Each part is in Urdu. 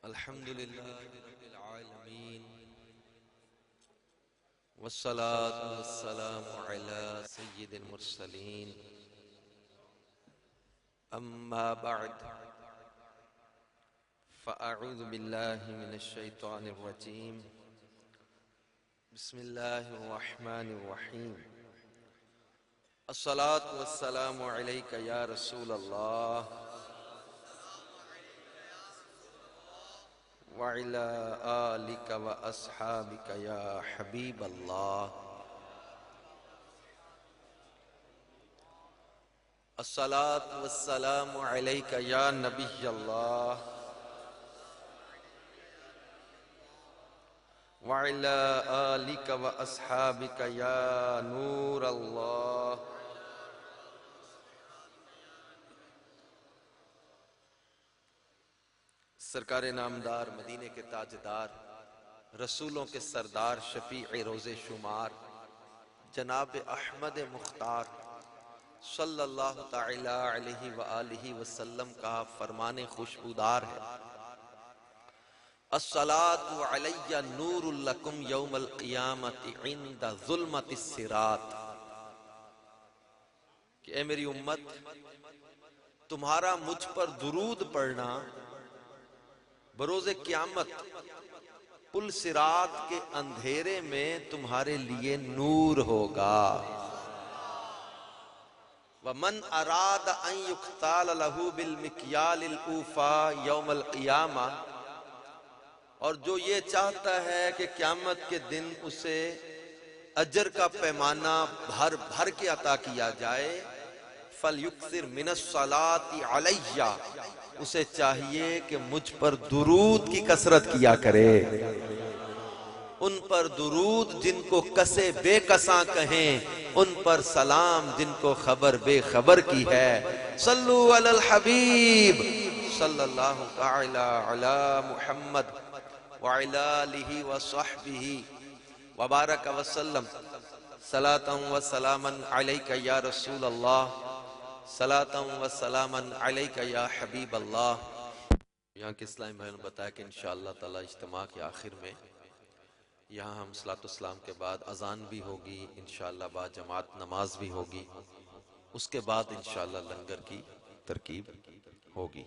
الحمد لله رب العالمين والصلاة والسلام على سيد المرسلين أما بعد فأعوذ بالله من الشيطان الرجيم بسم الله الرحمن الرحيم الصلاة والسلام عليك يا رسول الله وعلى آلك وأصحابك يا حبيب الله الصلاة والسلام عليك يا نبي الله وعلى آلك وأصحابك يا نور الله سرکار نامدار مدینے کے تاجدار رسولوں کے سردار شفیع روز شمار جناب احمد مختار صلی اللہ تعالی علیہ وآلہ وسلم کا فرمان خوشبودار ہے الصلاة علی نور لکم یوم القیامت عند ظلمت الصراط کہ اے میری امت تمہارا مجھ پر درود پڑھنا بروز قیامت پل صراط کے اندھیرے میں تمہارے لیے نور ہوگا وَمَنْ أَرَادَ أَن يُقْتَالَ لَهُ بِالْمِكْيَالِ الْأُوفَى يَوْمَ الْقِيَامَةِ اور جو یہ چاہتا ہے کہ قیامت کے دن اسے اجر کا پیمانہ بھر بھر کے عطا کیا جائے فَلْيُكْثِرْ مِنَ الصَّلَاةِ عَلَيَّ اسے چاہیے کہ مجھ پر درود کی کثرت کیا کرے ان پر درود جن کو کسے بے کساں کہیں ان پر سلام جن کو خبر بے خبر کی ہے صلو علی الحبیب صلی اللہ تعالی علی محمد وعلی آلہ وصحبہ وبارک وسلم صلاة و سلاما علیک یا رسول اللہ صلاة و سلاما علیک یا حبیب اللہ یہاں کے اسلامی بھائیوں نے بتایا کہ انشاءاللہ تعالی اجتماع کے آخر میں یہاں ہم صلاۃ السلام کے بعد اذان بھی ہوگی انشاءاللہ بعد جماعت نماز بھی ہوگی اس کے بعد انشاءاللہ لنگر کی ترکیب ہوگی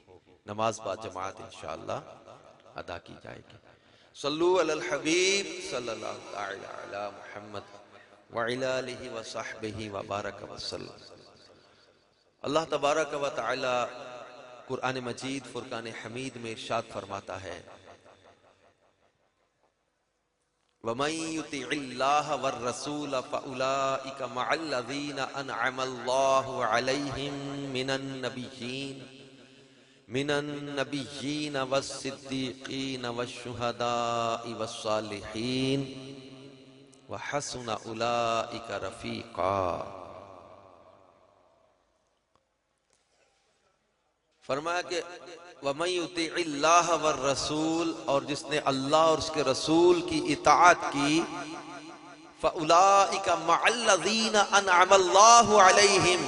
نماز بعد جماعت انشاءاللہ ادا کی جائے گی صلو علی الحبیب صلی اللہ تعالی علی محمد وعلی آلہ وصحبہ وبارک وسلم اللہ تبارک و تعالی قرآن مجید فرقان حمید میں ارشاد فرماتا ہے وَمَن يُطِعِ اللَّهَ وَالرَّسُولَ فَأُولَئِكَ مَعَ الَّذِينَ أَنْعَمَ اللَّهُ عَلَيْهِم مِّنَ النَّبِيِّينَ وَالصِّدِّيقِينَ وَالشُّهَدَاءِ وَالصَّالِحِينَ وَحَسُنَ أُولَئِكَ رَفِيقًا فرمایا کہ وَمَن يُطِعِ اللَّهَ وَالرَّسُولَ اور جس نے اللہ اور اس کے رسول کی اطاعت کی فَأُولَئِكَ مَعَ الَّذِينَ أَنْعَمَ اللَّهُ عَلَيْهِمْ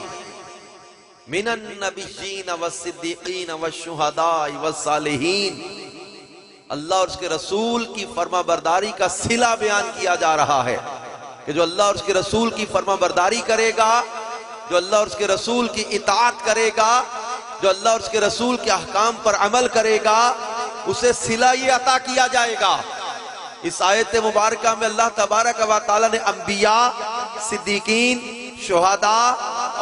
مِنَ النَّبِيِّينَ وَالصِّدِّيقِينَ وَالشُّهَدَاءِ وَالصَّالِحِينَ اللہ اور اس کے رسول کی فرما برداری کا صلہ بیان کیا جا رہا ہے کہ جو اللہ اور اس کے رسول کی فرما برداری کرے گا جو اللہ اور اس کے رسول کی اطاعت کرے گا جو اللہ اور اس کے رسول کے احکام پر عمل کرے گا اسے صلہ یہ عطا کیا جائے گا اس آیت مبارکہ میں اللہ تبارک و تعالی نے انبیاء صدیقین شہداء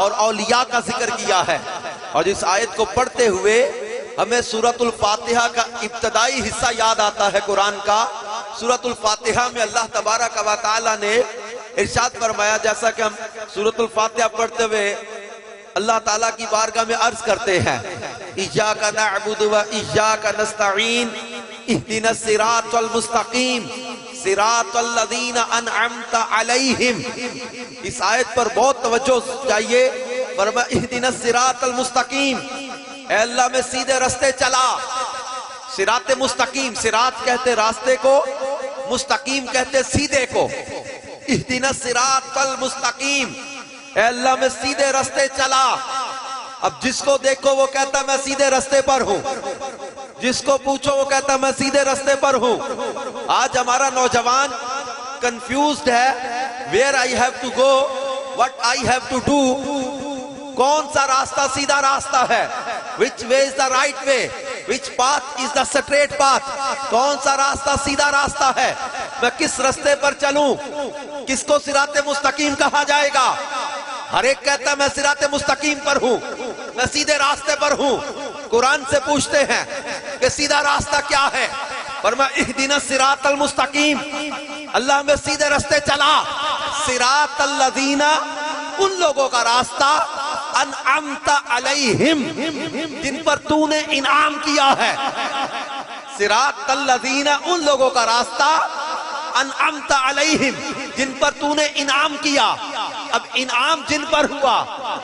اور اولیاء کا ذکر کیا ہے اور اس آیت کو پڑھتے ہوئے ہمیں سورۃ الفاتحہ کا ابتدائی حصہ یاد آتا ہے قرآن کا سورۃ الفاتحہ میں اللہ تبارک و تعالی نے ارشاد فرمایا جیسا کہ ہم سورۃ الفاتحہ پڑھتے ہوئے اللہ تعالیٰ کی بارگاہ میں عرض کرتے ہیں ایاک نعبد و ایاک نستعین اہدنا الصراط المستقیم صراط الذین انعمت علیہم اس آیت پر بہت توجہ چاہیے فرمایا اہدنا الصراط المستقیم اے اللہ میں سیدھے راستے چلا صراط مستقیم صراط کہتے راستے کو مستقیم کہتے سیدھے کو اہدنا الصراط المستقیم اے اللہ میں سیدھے راستے چلا اب جس کو دیکھو وہ کہتا میں سیدھے راستے پر ہوں جس کو پوچھو وہ کہتا میں سیدھے رستے پر ہوں. آج ہمارا نوجوان کنفیوزڈ ہے. where I have to go, what I have to do. کون سا راستہ سیدھا راستہ ہے؟ which way is the right way, which path is the straight path. کون سا راستہ سیدھا راستہ ہے؟ میں کس رستے پر چلوں؟ کس کو صراط مستقیم کہا جائے گا؟ ہر ایک کہتا ہے میں صراط مستقیم پر ہوں، میں سیدھے راستے پر ہوں. قرآن سے پوچھتے ہیں کہ سیدھا راستہ کیا ہے؟ فرمایا اہدنا الصراط المستقیم. اللہ میں سیدھے راستے چلا. صراط الذین، ان لوگوں کا راستہ، انعمت علیہم، جن پر تو نے انعام کیا ہے. صراط الذین، ان لوگوں کا راستہ، انعمت علیہم، جن پر تو نے انعام کیا. اب انعام جن پر ہوا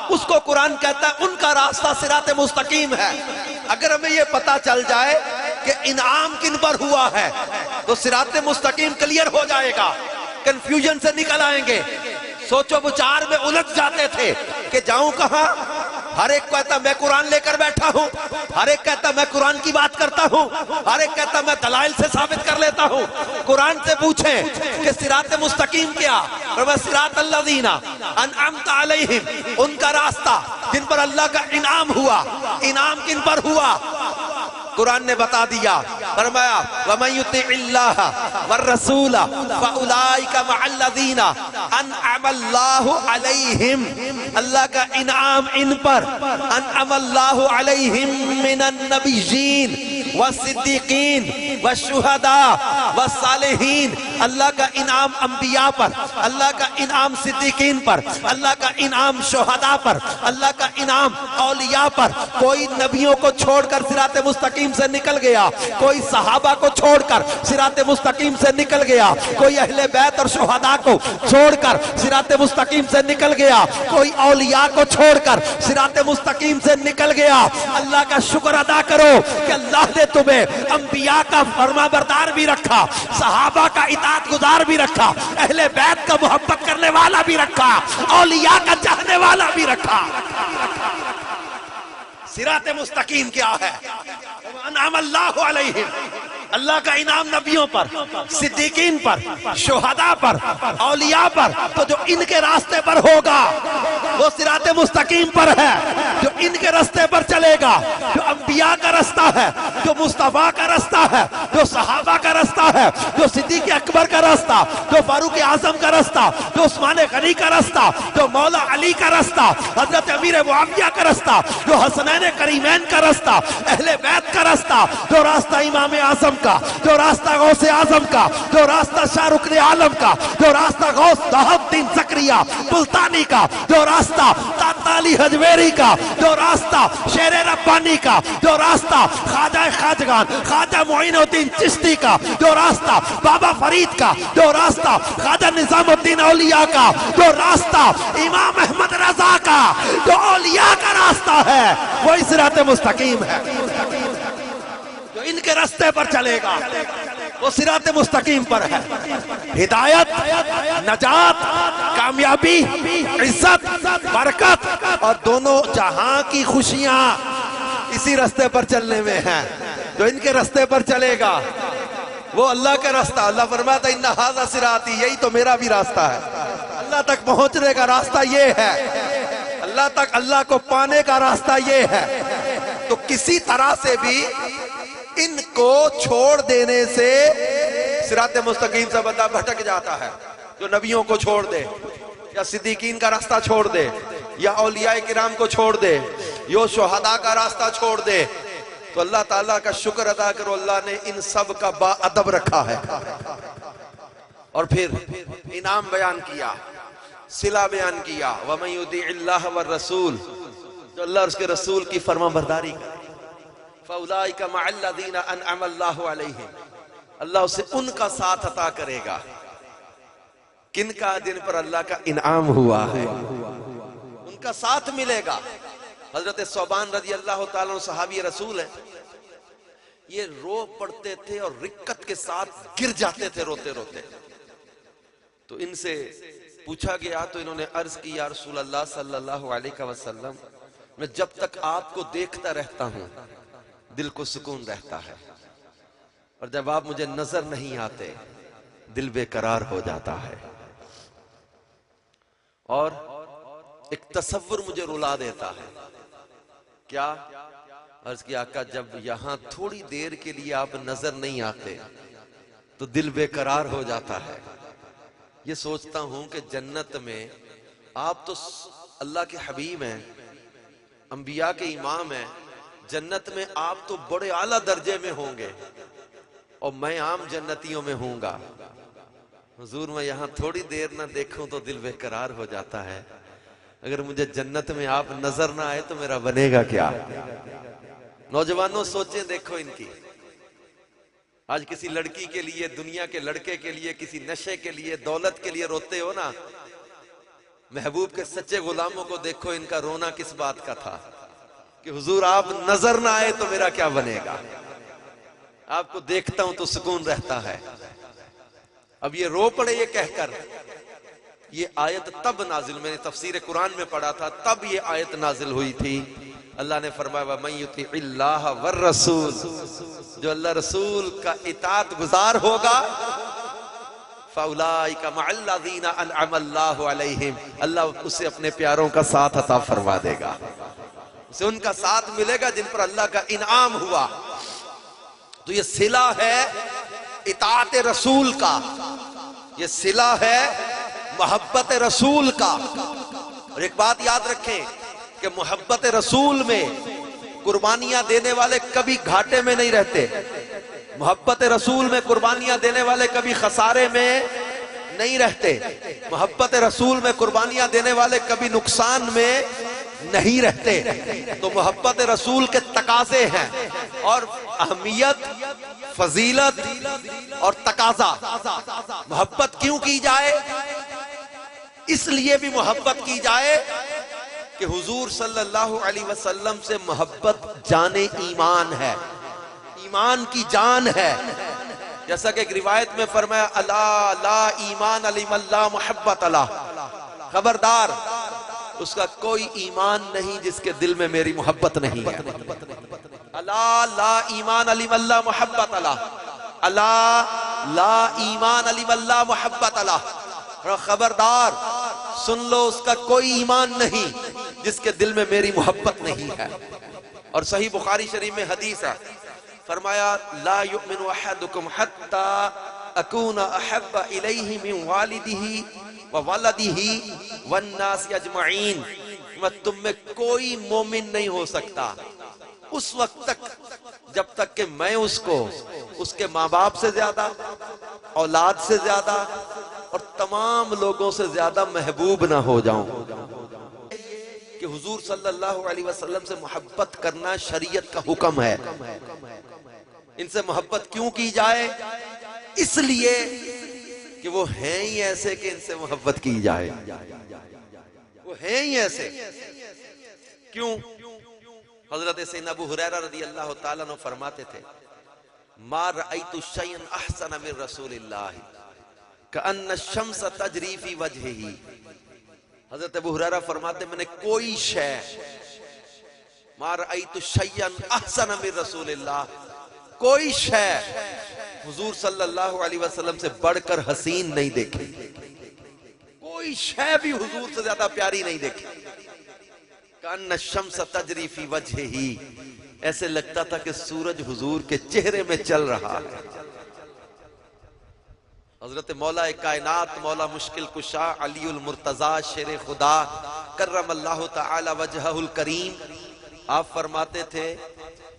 اس کو قرآن کہتا ہے ان کا راستہ صراط مستقیم ہے. اگر ہمیں یہ پتا چل جائے کہ انعام کن پر ہوا ہے تو صراط مستقیم کلیئر ہو جائے گا. کنفیوژن سے نکل آئیں گے. سوچو بچار میں الجھ جاتے تھے کہ جاؤں کہاں. ہر ایک کہتا میں قرآن لے کر بیٹھا ہوں، ہر ایک کہتا میں قرآن کی بات کرتا ہوں، ہر ایک کہتا میں دلائل سے ثابت کر لیتا ہوں. قرآن سے پوچھیں کہ صراط مستقیم کیا؟ اور صراط الذین انعمت علیہم، ان کا راستہ جن پر اللہ کا انعام ہوا. انعام کن پر ہوا؟ قرآن نے بتا دیا. فرمایا وَمَن يُطِعِ اللَّهَ وَالرَّسُولَ فَأُولَئِكَ مَعَ الَّذِينَ أَنْعَمَ اللَّهُ عَلَيْهِمْ، اللہ کا انعام ان پر. أَنْعَمَ اللَّهُ عَلَيْهِمْ مِنَ النَّبِيِّينَ وَالصِّدِّيقِينَ وَالشُّهَدَاءِ وَالصَّالِحِينَ. اللہ کا انعام انبیاء پر، اللہ کا انعام صدیقین پر، اللہ کا انعام شہداء پر، اللہ کا انعام اولیاء پر. کوئی نبیوں کو چھوڑ کر صراط مستقیم سے نکل گیا، کوئی صحابہ کو چھوڑ کر صراط مستقیم سے نکل گیا، کوئی اہل بیت اور شہداء کو چھوڑ کر صراط مستقیم سے نکل گیا، کوئی اولیاء کو چھوڑ کر صراط مستقیم سے نکل گیا. اللہ کا شکر ادا کرو کہ اللہ نے تمہیں انبیاء کا فرما بردار بھی رکھا، صحابہ کا اطاعت گزار بھی رکھا، اہل بیت کا محبت کرنے والا بھی رکھا، اولیاء کا چاہنے والا بھی رکھا. صراط مستقیم کیا ہے؟ انعام اللہ علیہم، اللہ کا انعام نبیوں پر، صدیقین پر، شہداء پر، اولیاء پر. تو جو ان کے راستے پر ہوگا وہ صراط مستقیم پر ہے. جو ان کے راستے پر چلے گا، جو انبیاء کا راستہ ہے، جو مصطفیٰ کا راستہ ہے، جو صحابہ کا راستہ ہے، جو صدیق اکبر کا راستہ، جو فاروق اعظم کا راستہ، جو عثمان غنی کا راستہ، جو مولا علی کا راستہ، حضرت امیر معاویہ کا راستہ، جو حسنین کریمین کا راستہ، اہل بیت کا راستہ، جو راستہ امام اعظم کا، جو راستہ غوث اعظم کا، جو راستہ شاہ رکن عالم کا، جو راستہ غوث دہب الدین زکریا ملتانی کا، جو راستہ داتا علی حجویری کا، جو راستہ شیر ربانی کا، جو راستہ خواجہ خواجگان خواجہ معین الدین چشتی کا، جو راستہ بابا فرید کا، جو راستہ خواجہ نظام الدین اولیاء کا، جو راستہ امام احمد رضا کا، جو اولیاء کا راستہ ہے وہی صراط مستقیم ہے. جو ان کے راستے پر چلے گا وہ صراط مستقیم پر ہے. ہدایت، نجات، کامیابی، عزت، برکت اور دونوں جہاں کی خوشیاں اسی راستے پر چلنے میں ہیں. جو ان کے راستے پر چلے گا وہ اللہ کا راستہ. اللہ فرماتا ہے ان ھذا صراطی، یہی تو میرا بھی راستہ ہے. اللہ تک پہنچنے کا راستہ یہ ہے، اللہ تک اللہ کو پانے کا راستہ یہ ہے. تو کسی طرح سے بھی ان کو چھوڑ دینے سے صراط مستقیم سے بندہ بھٹک جاتا ہے. جو نبیوں کو چھوڑ دے، یا صدیقین کا راستہ چھوڑ دے، یا اولیاء کرام کو چھوڑ دے، یا شہداء کا راستہ چھوڑ دے، تو اللہ تعالیٰ کا شکر ادا کرو اللہ نے ان سب کا با ادب رکھا ہے. اور پھر انعام بیان کیا، صلہ بیان کیا. وَمَن يُطِعِ اللَّهَ وَالرَّسُولَ، جو اللہ اور اس کے رسول کی فرما برداری کرے، فَأُولَئِكَ مَعَ الَّذِينَ أَنْعَمَ اللَّهُ عَلَيْهِمْ، اللہ اسے ان کا ساتھ عطا کرے گا. کن کا؟ جن پر اللہ کا انعام ہوا ہے، ان کا ساتھ ملے گا. حضرت ثوبان رضی اللہ تعالیٰ عنہ صحابی رسول ہیں. یہ رو پڑتے تھے اور رکت کے ساتھ گر جاتے تھے روتے روتے. تو ان سے پوچھا گیا تو انہوں نے عرض کی یا رسول اللہ صلی اللہ علیہ وسلم، میں جب تک آپ کو دیکھتا رہتا ہوں دل کو سکون رہتا ہے، اور جب آپ مجھے نظر نہیں آتے دل بے قرار ہو جاتا ہے، اور ایک تصور مجھے رلا دیتا ہے۔ کیا؟ عرض کیا آقا جب یہاں تھوڑی دیر کے لیے آپ نظر نہیں آتے تو دل بے قرار ہو جاتا ہے۔ یہ سوچتا ہوں کہ جنت میں آپ تو اللہ کے حبیب ہیں، انبیاء کے امام ہیں، جنت میں آپ تو بڑے اعلیٰ درجے میں ہوں گے اور میں عام جنتیوں میں ہوں گا۔ حضور میں یہاں تھوڑی دیر نہ دیکھوں تو دل بے قرار ہو جاتا ہے، اگر مجھے جنت میں آپ نظر نہ آئے تو میرا بنے گا کیا؟ نوجوانوں سوچیں، دیکھو ان کی، آج کسی لڑکی کے لیے، دنیا کے لڑکے کے لیے، کسی نشے کے لیے، دولت کے لیے روتے ہو نا، محبوب کے سچے غلاموں کو دیکھو، ان کا رونا کس بات کا تھا کہ حضور آپ نظر نہ آئے تو میرا کیا بنے گا؟ آپ کو دیکھتا ہوں تو سکون رہتا ہے۔ اب یہ رو پڑے یہ کہہ کر، یہ آیت تب نازل، میں نے تفسیر قرآن میں پڑھا تھا، تب یہ آیت نازل ہوئی تھی۔ اللہ نے فرمایا وَمَن يُطِعِ اللَّهَ وَالرَّسُولَ، جو اللہ رسول کا اطاعت گزار ہوگا، فَأُولَٰئِكَ مَعَ الَّذِينَ أَنْعَمَ اللَّهُ عَلَيْهِمْ، اللہ اسے اپنے پیاروں کا ساتھ عطا فرما دے گا، اسے ان کا ساتھ ملے گا جن پر اللہ کا انعام ہوا۔ تو یہ صلہ ہے اطاعت رسول کا، یہ صلہ ہے محبت رسول کا۔ اور ایک بات یاد رکھیں کہ محبت رسول میں قربانیاں دینے والے کبھی گھاٹے میں نہیں رہتے، محبت رسول میں قربانیاں دینے والے کبھی خسارے میں نہیں رہتے، محبت رسول میں قربانیاں دینے والے کبھی نقصان میں نہیں رہتے۔ تو محبت رسول کے تقاضے ہیں، اور اہمیت، فضیلت اور تقاضا۔ محبت کیوں کی جائے؟ اس لیے بھی محبت کی جائے کہ حضور صلی اللہ علیہ وسلم سے محبت جان ایمان ہے، ایمان کی جان ہے۔ جیسا کہ ایک روایت میں فرمایا الا لا ایمان لمن لا محبت له، خبردار اس کا کوئی ایمان نہیں جس کے دل میں میری محبت نہیں ہے۔ الا لا ایمان لمن لا محبت له، الا لا ایمان لمن لا محبت له، خبردار سن لو اس کا کوئی ایمان نہیں جس کے دل میں میری محبت نہیں ہے۔ اور صحیح بخاری شریف میں حدیث ہے، فرمایا لا یؤمن احدکم حتی اکون احب الیہ من والدہ وولدہ والناس اجمعین، تم میں کوئی مومن نہیں ہو سکتا اس وقت تک جب تک کہ میں اس کو اس کے ماں باپ سے زیادہ، اولاد سے زیادہ اور تمام لوگوں سے زیادہ محبوب نہ ہو جاؤں۔ کہ حضور صلی اللہ علیہ وسلم سے محبت کرنا شریعت کا حکم ہے۔ ان سے محبت کیوں کی جائے؟ اس لیے کہ وہ ہیں ہی ایسے کہ ان سے محبت کی جائے، وہ ہیں ہی ایسے۔ کیوں؟ حضرت سیدنا ابو ہریرہ رضی اللہ تعالیٰ عنہ فرماتے تھے ما رأیت شیئا احسن من رسول اللہ کأن الشمس تجری فی وجہہ۔ حضرت ابو ہریرہ فرماتے میں نے کوئی شے، ما رأیت شیئا احسن من رسول اللہ، کوئی شے حضور صلی اللہ علیہ وسلم سے بڑھ کر حسین نہیں دیکھی، کوئی شے بھی حضور سے زیادہ پیاری نہیں دیکھی۔ کأن الشمس تجری فی وجہہ، ایسے لگتا تھا کہ سورج حضور کے چہرے میں چل رہا ہے۔ حضرت مولا کائنات، مولا مشکل کشا، علی المرتضی، شیر خدا کرم اللہ تعالی وجہہ الکریم، آپ فرماتے تھے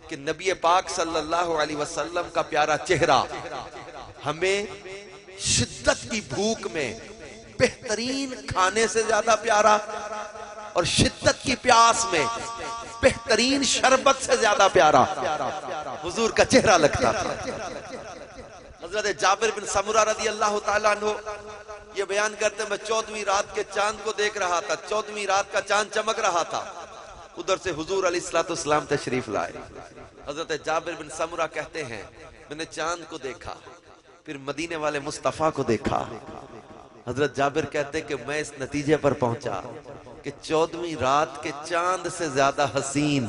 کہ نبی پاک صلی اللہ علیہ وسلم کا پیارا چہرہ ہمیں شدت کی بھوک میں بہترین کھانے سے زیادہ پیارا، اور شدت کی پیاس میں بہترین شربت سے زیادہ پیارا حضور کا چہرہ لگتا تھا۔ حضرت جابر بن سمرہ رضی اللہ تعالیٰ عنہ یہ بیان کرتے ہیں میں 14ویں رات کے چاند کو دیکھ رہا تھا، 14ویں رات کا چاند چمک رہا تھا، ادھر سے حضور علیہ السلام تشریف لائے۔ حضرت جابر بن سمرہ کہتے ہیں میں نے چاند کو دیکھا، پھر مدینے والے مصطفیٰ کو دیکھا۔ حضرت جابر کہتے ہیں کہ میں اس نتیجے پر پہنچا کہ 14ویں رات کے چاند سے زیادہ حسین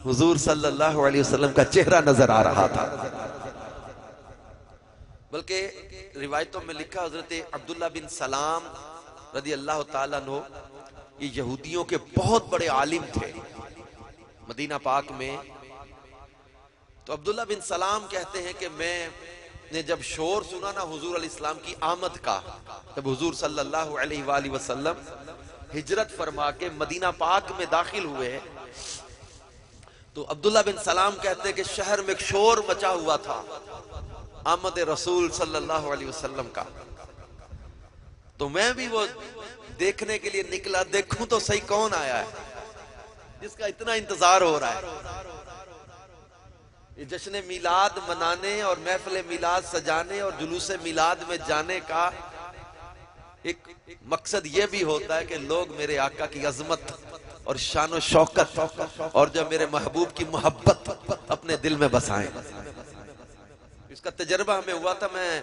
حضور صلی اللہ علیہ وسلم کا چہرہ نظر آ رہا تھا۔ بلکہ روایتوں میں لکھا حضرت عبداللہ بن سلام رضی اللہ تعالیٰ عنہ یہ یہودیوں کے بہت بڑے عالم تھے مدینہ پاک میں۔ تو عبداللہ بن سلام کہتے ہیں کہ میں نے جب شور سنا نا حضور علیہ السلام کی آمد کا، جب حضور صلی اللہ علیہ وآلہ وسلم ہجرت فرما کے مدینہ پاک میں داخل ہوئے، تو عبداللہ بن سلام کہتے ہیں کہ شہر میں ایک شور مچا ہوا تھا آمد رسول صلی اللہ علیہ وسلم کا۔ تو میں بھی وہ دیکھنے کے لیے نکلا، دیکھوں تو صحیح کون آیا ہے جس کا اتنا انتظار ہو رہا ہے۔ یہ جشن میلاد منانے اور محفل میلاد سجانے اور جلوس میلاد میں جانے کا ایک مقصد یہ بھی ہوتا ہے کہ لوگ میرے آقا کی عظمت اور شان و شوکت اور جب میرے محبوب کی محبت اپنے دل میں بسائیں۔ اس کا تجربہ ہمیں ہوا تھا، میں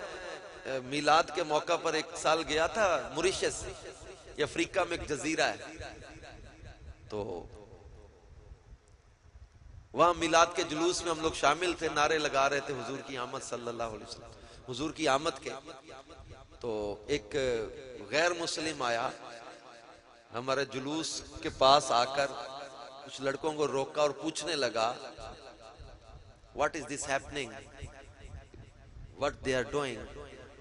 میلاد کے موقع پر ایک سال گیا تھا موریشس، یہ افریقہ میں ایک جزیرہ ہے، تو وہاں میلاد کے جلوس میں ہم لوگ شامل تھے، نعرے لگا رہے تھے حضور کی آمد صلی اللہ علیہ وسلم، حضور کی آمد کے۔ تو ایک غیر مسلم آیا ہمارے جلوس کے پاس آ کر کچھ لڑکوں کو روکا اور پوچھنے لگا what is this happening, what they are doing۔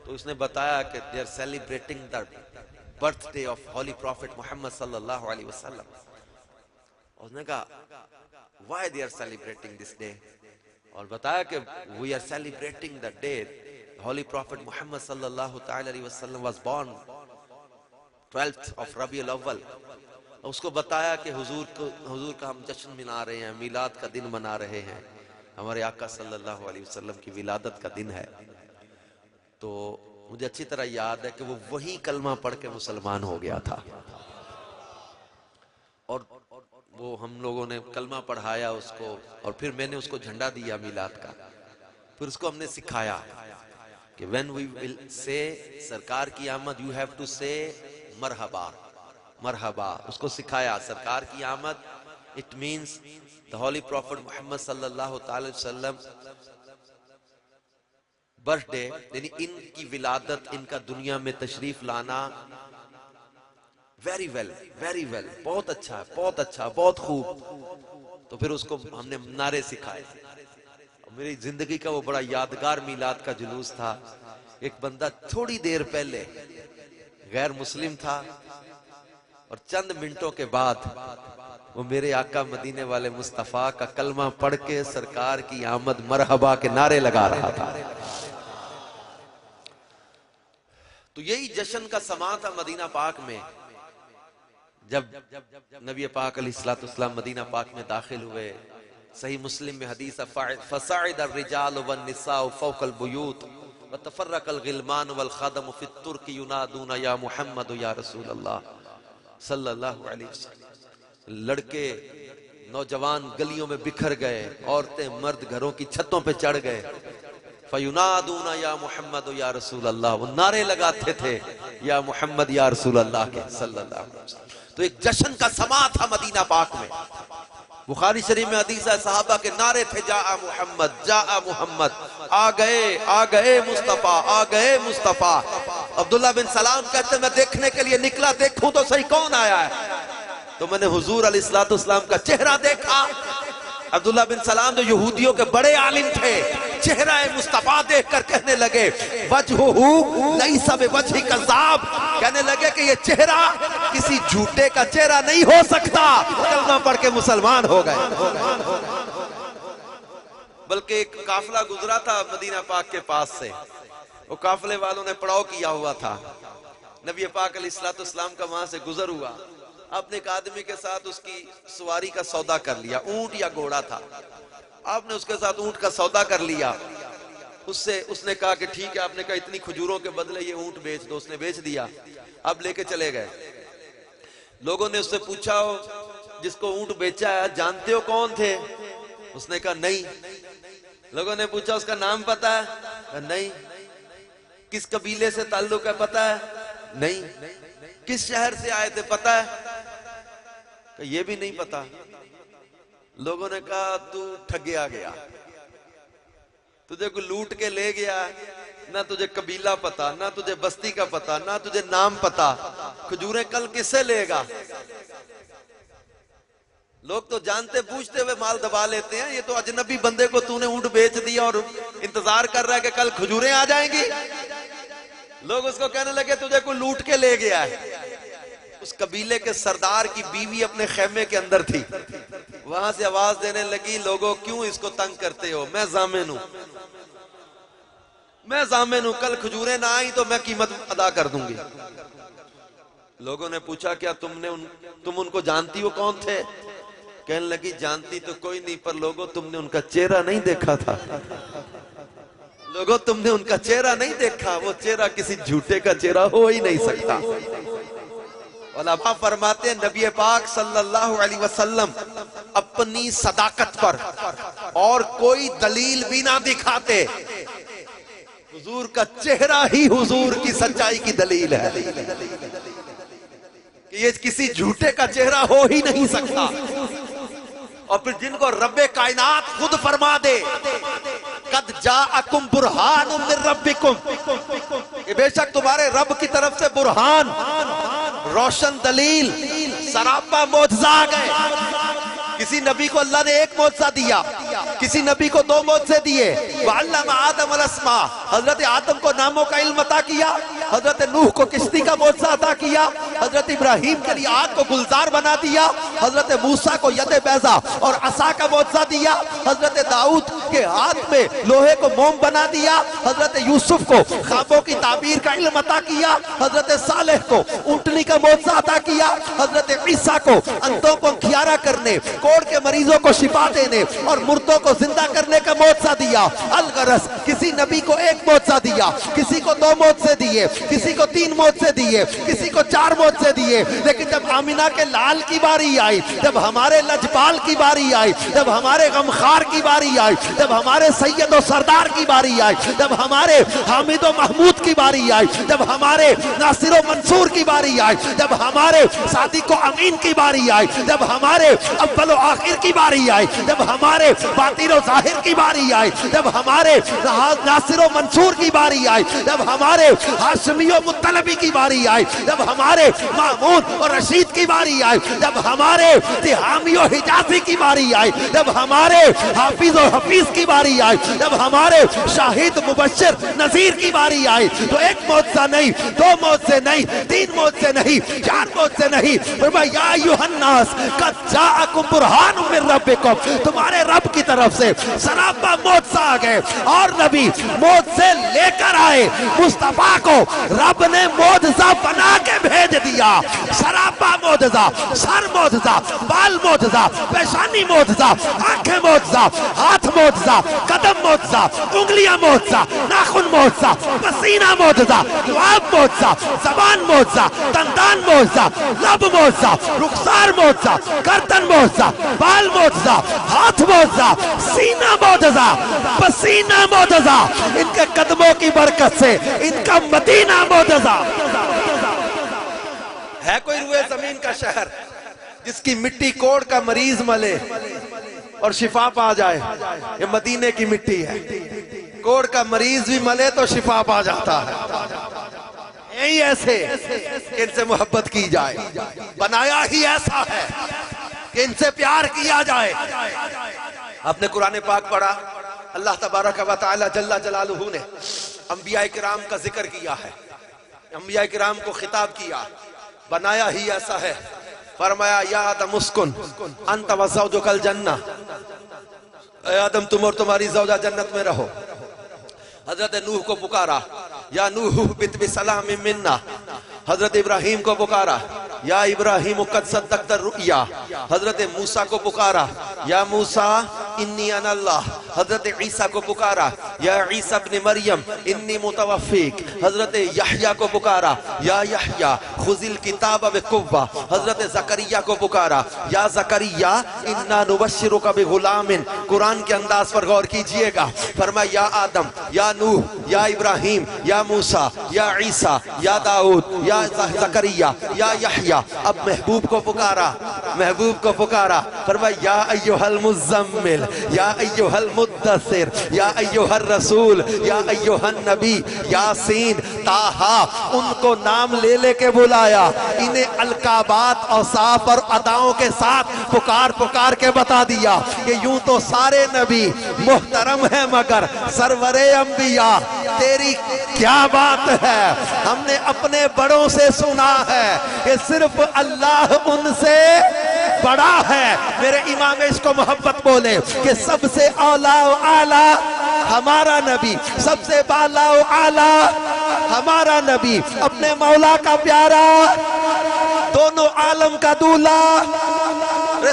تو اس نے بتایا کہ they are celebrating the birthday of holy prophet محمد صلی اللہ علیہ وسلم۔ اس نے کہا why they are celebrating this day، اور بتایا کہ we are celebrating the day holy prophet محمد صلی اللہ تعالی علیہ وسلم was born 12th of ربیع الاول۔ اس کو بتایا کہ حضور کا ہم جشن منا رہے ہیں، میلاد کا دن منا رہے ہیں، ہمارے آقا صلی اللہ علیہ وسلم کی ولادت کا دن ہے۔ تو مجھے اچھی طرح یاد ہے کہ وہ وہی کلمہ پڑھ کے مسلمان ہو گیا تھا، اور وہ ہم لوگوں نے کلمہ پڑھایا اس کو، اور پھر میں نے اس کو جھنڈا دیا میلاد کا، پھر اس کو ہم نے سکھایا کہ when we will say سرکار کی آمد you have to say مرحبا، مرحبا۔ اس کو سکھایا سرکار کی آمد it means the holy prophet محمد صلی اللہ تعالی وسلم برتھ ڈے، یعنی ان کی ولادت، ان کا دنیا میں تشریف لانا۔ ویری ویل، ویری ویل، بہت اچھا، بہت اچھا، بہت خوب۔ تو پھر اس کو ہم نے نعرے سکھائے۔ میری زندگی کا وہ بڑا یادگار میلاد کا جلوس تھا۔ ایک بندہ تھوڑی دیر پہلے غیر مسلم تھا، اور چند منٹوں کے بعد وہ میرے آقا مدینے والے مصطفیٰ کا کلمہ پڑھ کے سرکار کی آمد مرحبا کے نعرے لگا رہا تھا۔ تو یہی جشن کا سماں تھا مدینہ پاک میں، جب نبی پاک علیہ السلام مدینہ پاک میں داخل ہوئے۔ صحیح مسلم میں حدیث فَصَعِدَ الرِّجَالُ وَالنِّسَاءُ فَوْقَ الْبُيُوتِ وَتَفَرَّقَ الْغِلْمَانُ وَالْخَدَمُ فِي التُّرْكِ يُنَادُونَ يَا مُحَمَّدُ يَا رسول اللہ صلی اللہ علیہ وسلم۔ لڑکے نوجوان گلیوں میں بکھر گئے، عورتیں مرد گھروں کی چھتوں پہ چڑھ گئے۔ فَيُنَادُونَ يَا مُحَمَّدُ يَا رسول اللہ، وہ نعرے لگاتے تھے یا محمد یا رسول اللہ کے صلی اللہ علیہ وسلم۔ تو ایک جشن کا سماں تھا مدینہ پاک میں۔ بخاری شریف میں حدیث ہے صحابہ کے نعرے تھے جاء محمد، جاء محمد، آ گئے مصطفیٰ، آ گئے مصطفیٰ۔ عبداللہ بن سلام کہتے ہیں میں دیکھنے کے لیے نکلا، دیکھوں تو صحیح کون آیا ہے، تو میں نے حضور علیہ السلام کا چہرہ دیکھا۔ عبداللہ بن سلام جو یہودیوں کے بڑے عالم تھے، چہرہ مصطفیٰ دیکھ کر کہنے لگے وجہہ لیس بوجہ کذاب، کہنے لگے کہ یہ چہرہ کسی جھوٹے کا چہرہ نہیں ہو سکتا۔ کلمہ پڑھ کے مسلمان ہو گئے۔ بلکہ ایک قافلہ گزرا تھا مدینہ پاک کے پاس سے، وہ قافلے والوں نے پڑاؤ کیا ہوا تھا، نبی پاک علیہ السلام کا وہاں سے گزر ہوا۔ آپ نے ایک آدمی کے ساتھ اس کی سواری کا سودا کر لیا، اونٹ یا گھوڑا تھا، آپ نے اس کے ساتھ اونٹ کا سودا کر لیا۔ اس نے کہا کہ ٹھیک ہے، آپ نے کہا اتنی کھجوروں کے بدلے یہ اونٹ بیچ دو، اس نے بیچ دیا۔ اب لے کے چلے گئے، لوگوں نے اس سے پوچھا جس کو اونٹ بیچا ہے جانتے ہو کون تھے؟ اس نے کہا نہیں۔ لوگوں نے پوچھا اس کا نام پتا ہے؟ نہیں۔ کس قبیلے سے تعلق ہے پتا ہے؟ نہیں۔ کس شہر سے آئے تھے پتا ہے؟ کہ یہ بھی نہیں پتا۔ لوگوں نے کہا تو ٹھگیا گیا، تجھے کوئی لوٹ کے لے گیا، نہ تجھے قبیلہ پتا، نہ تجھے بستی کا پتا، نہ تجھے نام پتا، کھجوریں کل کس سے لے گا؟ لوگ تو جانتے بوجھتے ہوئے مال دبا لیتے ہیں، یہ تو اجنبی بندے کو تو نے اونٹ بیچ دیا اور انتظار کر رہا ہے کہ کل کھجوریں آ جائیں گی۔ لوگ اس کو کہنے لگے تجھے کوئی لوٹ کے لے گیا ہے۔ اس قبیلے کے سردار کی بیوی اپنے خیمے کے اندر تھی، وہاں سے آواز دینے لگی لوگوں کیوں اس کو تنگ کرتے ہو، میں ضامن ہوں، میں ضامن ہوں، کل کھجوریں نہ آئیں تو میں قیمت ادا کر دوں گی۔ لوگوں نے پوچھا کیا تم ان کو جانتی ہو کون تھے؟ کہنے لگی جانتی تو کوئی نہیں، پر لوگوں تم نے ان کا چہرہ نہیں دیکھا تھا، لوگوں تم نے ان کا چہرہ نہیں دیکھا، وہ چہرہ کسی جھوٹے کا چہرہ ہو ہی نہیں سکتا۔ علماء فرماتے ہیں نبی پاک صلی اللہ علیہ وسلم اپنی صداقت پر اور کوئی دلیل بھی نہ دکھاتے، حضور کا چہرہ ہی حضور کی سچائی کی دلیل ہے کہ یہ کسی جھوٹے کا چہرہ ہو ہی نہیں سکتا۔ اور پھر جن کو رب کائنات خود فرما دے قد جاءکم برہان من ربکم، کہ بے شک تمہارے رب کی طرف سے برہان، روشن دلیل، سراپا معجزہ آ گئے۔ کسی نبی کو اللہ نے ایک معجزہ دیا، کسی نبی کو 2 معجزے دیے۔ وَعَلَّمَ آدَمَ الْأَسْمَاءَ، حضرت آدم کو ناموں کا علم عطا کیا، حضرت نوح کو کشتی کا معجزہ عطا کیا، حضرت ابراہیم کے لیے آگ کو گلزار بنا دیا، حضرت موسیٰ کو ید بیضا اور عصا کا معجزہ دیا، حضرت داؤد کے ہاتھ میں لوہے کو موم بنا دیا، حضرت یوسف کو خوابوں کی تعبیر کا علم عطا کیا، حضرت صالح کو اونٹنی کا معجزہ عطا کیا، حضرت عیسیٰ کو اندھوں کو کھیارا کرنے، کوڑ کے مریضوں کو شفا دینے اور مردوں کو زندہ کرنے کا معجزہ دیا۔ الغرض کسی نبی کو 1 معجزہ دیا، کسی کو 2 معجزے دیے، کسی کو 3 معجزے دیے، کسی کو 4 معجزے دیے، لیکن جب آمینہ کے لال کی باری آئی، جب ہمارے لجپال کی باری آئی، جب ہمارے غمخار کی باری آئی، جب ہمارے سید و سردار کی باری آئی، جب ہمارے حامد و محمود کی باری آئی، جب ہمارے ناصر و منصور کی باری آئی، جب ہمارے صادق و امین کی باری آئی، جب ہمارے اول و آخر کی باری آئی، جب ہمارے باطن و ظاہر کی باری آئی، جب ہمارے ناصر و منصور کی باری آئی، جب ہمارے ہاشمی و مطلبی کی باری آئی، جب ہمارے مامون اور رشید کی باری آئی، جب ہمارے تہامی و حجازی کی باری آئی، جب ہمارے حافظ و حفیظ کی باری آئی، جب ہمارے شاہد مبشر نذیر کی باری آئی، تو 1 معجزہ نہیں، 2 معجزے نہیں، 3 معجزے نہیں، 4 معجزے نہیں، فرمایا یا ایھا الناس قد جاءکم برہان من ربکم، تمہارے رب کی طرف سے سراپا معجزہ آ گئے، اور نبی معجزے لے کر آئے۔ مصطفیٰ کو رب نے معجزہ بنا کے بھیج دیا، سراپا معجزہ، سر معجزہ، بال معجزہ، پیشانی معجزہ، آنکھیں معجزہ، ہاتھ معجزہ، قدم معجزہ، انگلیاں معجزہ، ناخن معجزہ، پسینہ معجزہ، لعاب معجزہ، زبان معجزہ، دندان معجزہ، لب معجزہ، رخسار معجزہ، گردن معجزہ، بال معجزہ، ہاتھ معجزہ، سینہ معجزہ، پسینہ معجزہ، ان کے قدموں کی برکت سے ان کا مدینہ معجزہ۔ ہے کوئی روئے زمین کا شہر جس کی مٹی کوڑ کا مریض ملے اور شفا پا جائے؟ یہ مدینے کی مٹی ہے، کوڑ کا مریض بھی ملے تو شفا پا جاتا ہے۔ یہی ایسے ان سے محبت کی جائے، بنایا ہی ایسا ہے کہ ان سے پیار کیا جائے۔ آپ نے قرآن پاک پڑھا، اللہ تبارک و تعالی جل جلالہ نے انبیاء کرام کا ذکر کیا ہے، انبیاء کرام کو خطاب کیا، بنایا ہی ایسا ہے۔ فرمایا یا آدم اسکن انت و زوجک الجنہ، اے آدم تم اور تمہاری زوجہ جنت میں رہو۔ حضرت نوح کو پکارا یا نوح اہبط بسلام منا، حضرت ابراہیم کو پکارا یا ابراہیم قد صدقت الرؤیا، حضرت موسیٰ کو پکارا یا موسیٰ انی انا اللہ، حضرت عیسیٰ کو پکارا یا عیسیٰ ابن مریم انی متوفیک، حضرت یحییٰ کو پکارا یا یحییٰ خذ الکتاب بقوہ، حضرت زکریا کو پکارا یا زکریا انا نبشرک بغلام۔ قرآن کے انداز پر غور کیجئے گا، فرمایا یا آدم، یا نوح، یا ابراہیم، یا موسیٰ، یا عیسیٰ، یا داؤد، یا زکریا، یا یحییٰ۔ اب محبوب کو پکارا محبوب کو پکارا، فرمایا یا ایھا المزمل یا ایھا المدثر یا ایھا الرسول یا ایھا النبی یاسین طٰہٰ، ان کو نام لے لے کے بلایا، انہیں القابات اوصاف اور اداؤں کے ساتھ پکار پکار کے بتا دیا کہ یوں تو سارے نبی محترم ہیں مگر سرور انبیاء تیری کیا بات ہے، ہم نے اپنے بڑوں سے سنا ہے کہ صرف اللہ ان سے بڑا ہے۔ میرے امام عشق و محبت بولے کہ سب سے اولا و اعلیٰ ہمارا نبی، سب سے بالا و اعلیٰ ہمارا نبی، اپنے مولا کا پیارا، دونوں عالم کا دولہ۔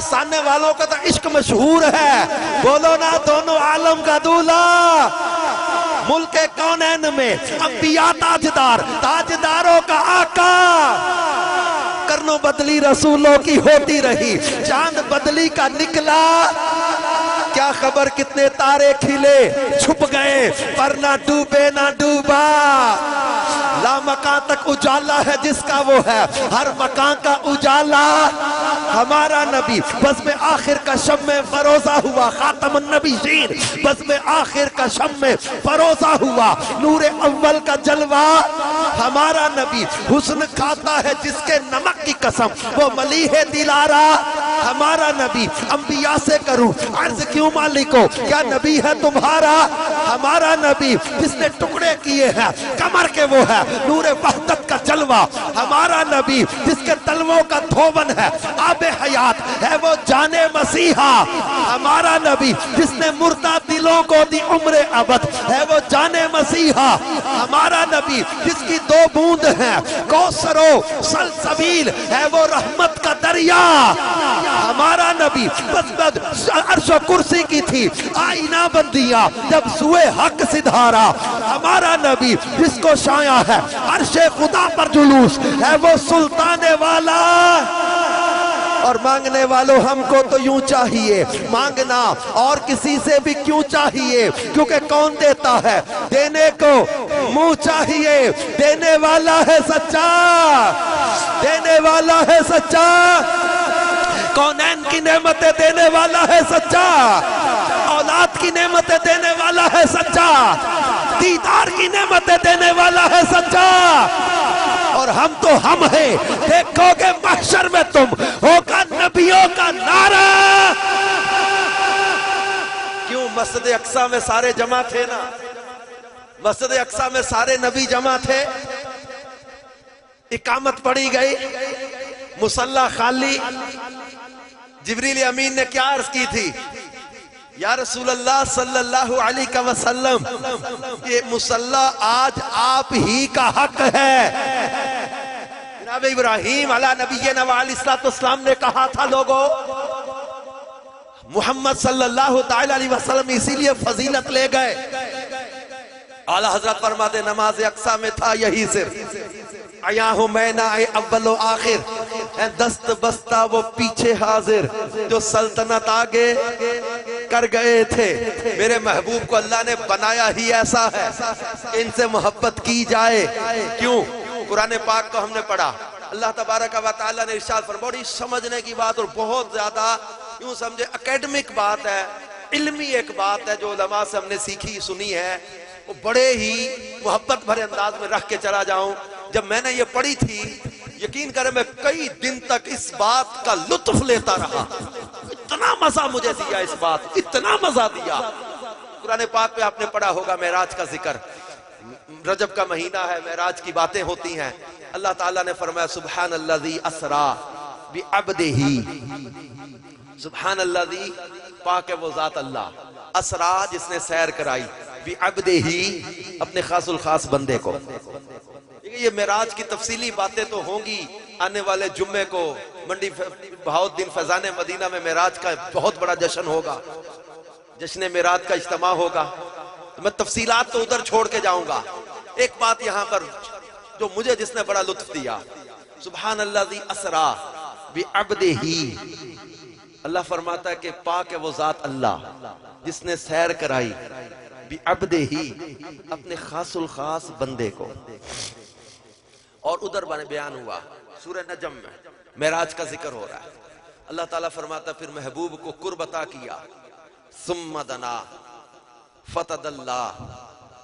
ساننے والوں کا تو عشق مشہور ہے، بولو نا دونوں عالم کا دولہ۔ ملک کونین میں انبیاء تاجدار، تاجداروں کا آقا، کرنوں بدلی رسولوں کی ہوتی رہی، چاند بدلی کا نکلا، کیا خبر کتنے تارے کھلے چھپ گئے پر نہ ڈوبے نہ ڈوبا۔ لا مکان تک اجالا ہے جس کا وہ ہے ہر مکان کا اجالا ہمارا نبی۔ بزم آخر کا شب میں فروزہ ہوا، خاتم النبیین بزم آخر کا شب میں فروزہ ہوا، نور اول کا جلوہ ہمارا نبی۔ حسن کھاتا ہے جس کے نمک کی قسم وہ ملیح دلارا ہمارا نبی۔ انبیاء سے کروں عرض کیوں مالکو کیا نبی ہے تمہارا ہمارا نبی، جس نے ٹکڑے کیے ہیں کمر کے وہ ہے نور وحدت کا جلوہ ہمارا نبی، جس کے تلووں کا دھوون ہے آب حیات ہے وہ جان مسیحا ہمارا نبی، جس نے مردہ دلوں کو دی عمر ابد ہے وہ جان مسیحا ہمارا نبی، جس کی دو بوند ہیں کوثر و سلسبیل ہے وہ رحمت کا دریا ہمارا نبی۔ بس عرش و کرسی کی تھی آئینہ بندیاں جب سوئے حق سدھارا ہمارا نبی، جس کو شایع ہے عرش خدا پر جلوس ہے وہ سلطان والا۔ اور مانگنے والوں ہم کو تو یوں چاہیے، مانگنا اور کسی سے بھی کیوں چاہیے، کیونکہ کون دیتا ہے دینے کو منہ چاہیے، دینے والا ہے سچا، دینے والا ہے سچا، کونین کی نعمتیں دینے والا ہے سچا، اولاد کی نعمتیں دینے والا ہے سچا، دیدار کی نعمتیں دینے والا ہے سچا۔ اور ہم تو ہم ہیں، دیکھو گے محشر میں تم ہوگا نبیوں کا نعرہ۔ کیوں مسجد اقصی میں سارے جمع تھے نا، مسجد اقصی میں سارے نبی جمع تھے، اقامت پڑی گئی، مصلی خالی، جبریل امین نے کیا عرض کی تھی، یا رسول اللہ صلی اللہ علیہ وسلم یہ مصلی آج آپ ہی کا حق ہے۔ جناب ابراہیم علیہ نبینا علیہ السلام نے کہا تھا لوگو محمد صلی اللہ تعالی علیہ وسلم اسی لیے فضیلت لے گئے، اعلیٰ حضرت فرماتے نماز اقصی میں تھا یہی صرف، آیا ہوں میں نہ اول و آخر دست بستہ وہ پیچھے حاضر، جو سلطنت آگے کر گئے تھے۔ میرے محبوب کو اللہ نے بنایا ہی ایسا ہے کہ ان سے محبت کی جائے۔ کیوں؟ قرآن پاک کو ہم نے پڑھا، اللہ تبارک و تعالیٰ نے ارشاد فرمایا، بڑی سمجھنے کی بات اور بہت زیادہ یوں سمجھے اکیڈمک بات ہے، علمی ایک بات ہے جو علماء سے ہم نے سیکھی سنی ہے، وہ بڑے ہی محبت بھرے انداز میں رکھ کے چلا جاؤں۔ جب میں نے یہ پڑھی تھی یقین کریں میں کئی دن تک اس بات کا لطف لیتا رہا، اتنا مزہ مجھے دیا اس بات، اتنا مزہ دیا۔ قرآن پاک پہ آپ نے پڑھا ہوگا معراج کا ذکر، رجب کا مہینہ ہے، معراج کی باتیں ہوتی ہیں، اللہ تعالیٰ نے فرمایا سبحان الذی اسرا بعبدہ، سبحان الذی پاک ہے وہ ذات اللہ، اسرا جس نے سیر کرائی، بعبدہ اپنے خاص الخاص بندے کو۔ یہ معراج کی تفصیلی باتیں تو ہوں گی آنے والے جمعے کو منڈی بہاؤالدین فیضان مدینہ میں معراج کا بہت بڑا جشن ہوگا، جشن معراج کا اجتماع ہوگا، تو میں تفصیلات تو ادھر چھوڑ کے جاؤں گا۔ ایک بات یہاں پر جو مجھے جس نے بڑا لطف دیا، سبحان الذی اسرا بعبدہ، اللہ فرماتا ہے کہ پاک ہے وہ ذات اللہ جس نے سیر کرائی بعبدہ اپنے خاص الخاص بندے کو۔ اور ادھر بیان ہوا سورہ نجم میں معراج کا ذکر ہو رہا ہے، اللہ تعالیٰ فرماتا پھر محبوب کو قرب عطا کیا، ثم دنا فتدلی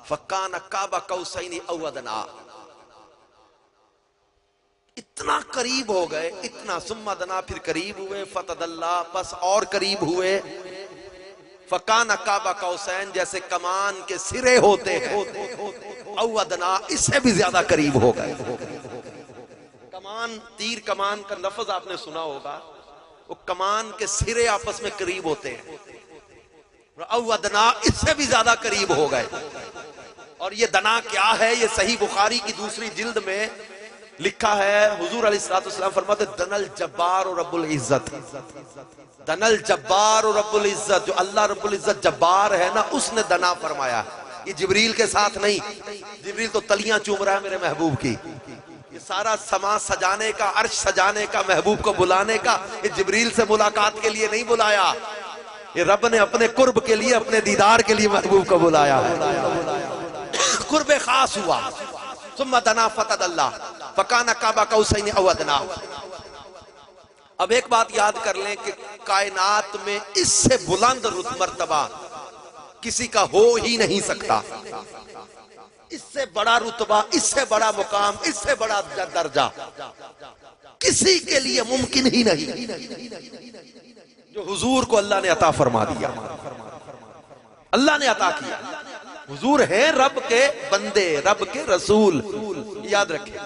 فکان قاب قوسین او ادنی، اتنا قریب ہو گئے، اتنا، ثم دنا پھر قریب ہوئے، فتدلی بس اور قریب ہوئے، فکان قاب قوسین جیسے کمان کے سرے ہوتے ہیں، او ادنی اس سے بھی زیادہ قریب ہو گئے۔ کمان، تیر کمان کا لفظ آپ نے سنا ہوگا، وہ کمان کے سرے آپس میں قریب ہوتے ہیں، او ادنا اس سے بھی زیادہ قریب ہو گئے۔ اور یہ دنا کیا ہے؟ یہ صحیح بخاری کی دوسری جلد میں لکھا ہے، حضور علیہ السلام فرماتے دن الجبار رب العزت، دن الجبار رب العزت، جو اللہ رب العزت جبار ہے نا، اس نے دنا فرمایا۔ یہ جبریل کے ساتھ نہیں، جبریل تو تلیاں چوم رہا ہے میرے محبوب کی، یہ سارا سما سجانے کا، عرش سجانے کا، محبوب کو بلانے کا، یہ جبریل سے ملاقات کے لیے نہیں بلایا، یہ رب نے اپنے قرب کے لیے، اپنے دیدار کے لیے محبوب کو بلایا ہے۔ قرب خاص ہوا، ثم دنا فتدلی فکان قاب قوسین او ادنی۔ اب ایک بات یاد کر لیں کہ کائنات میں اس سے بلند مرتبہ کسی کا ہو ہی نہیں سکتا، اس سے بڑا رتبہ، اس سے بڑا مقام، اس سے بڑا درجہ کسی کے لیے ممکن ہی نہیں جو حضور کو اللہ نے عطا فرما دیا، اللہ نے عطا کیا۔ حضور ہیں رب کے بندے، رب کے رسول، یاد رکھیں۔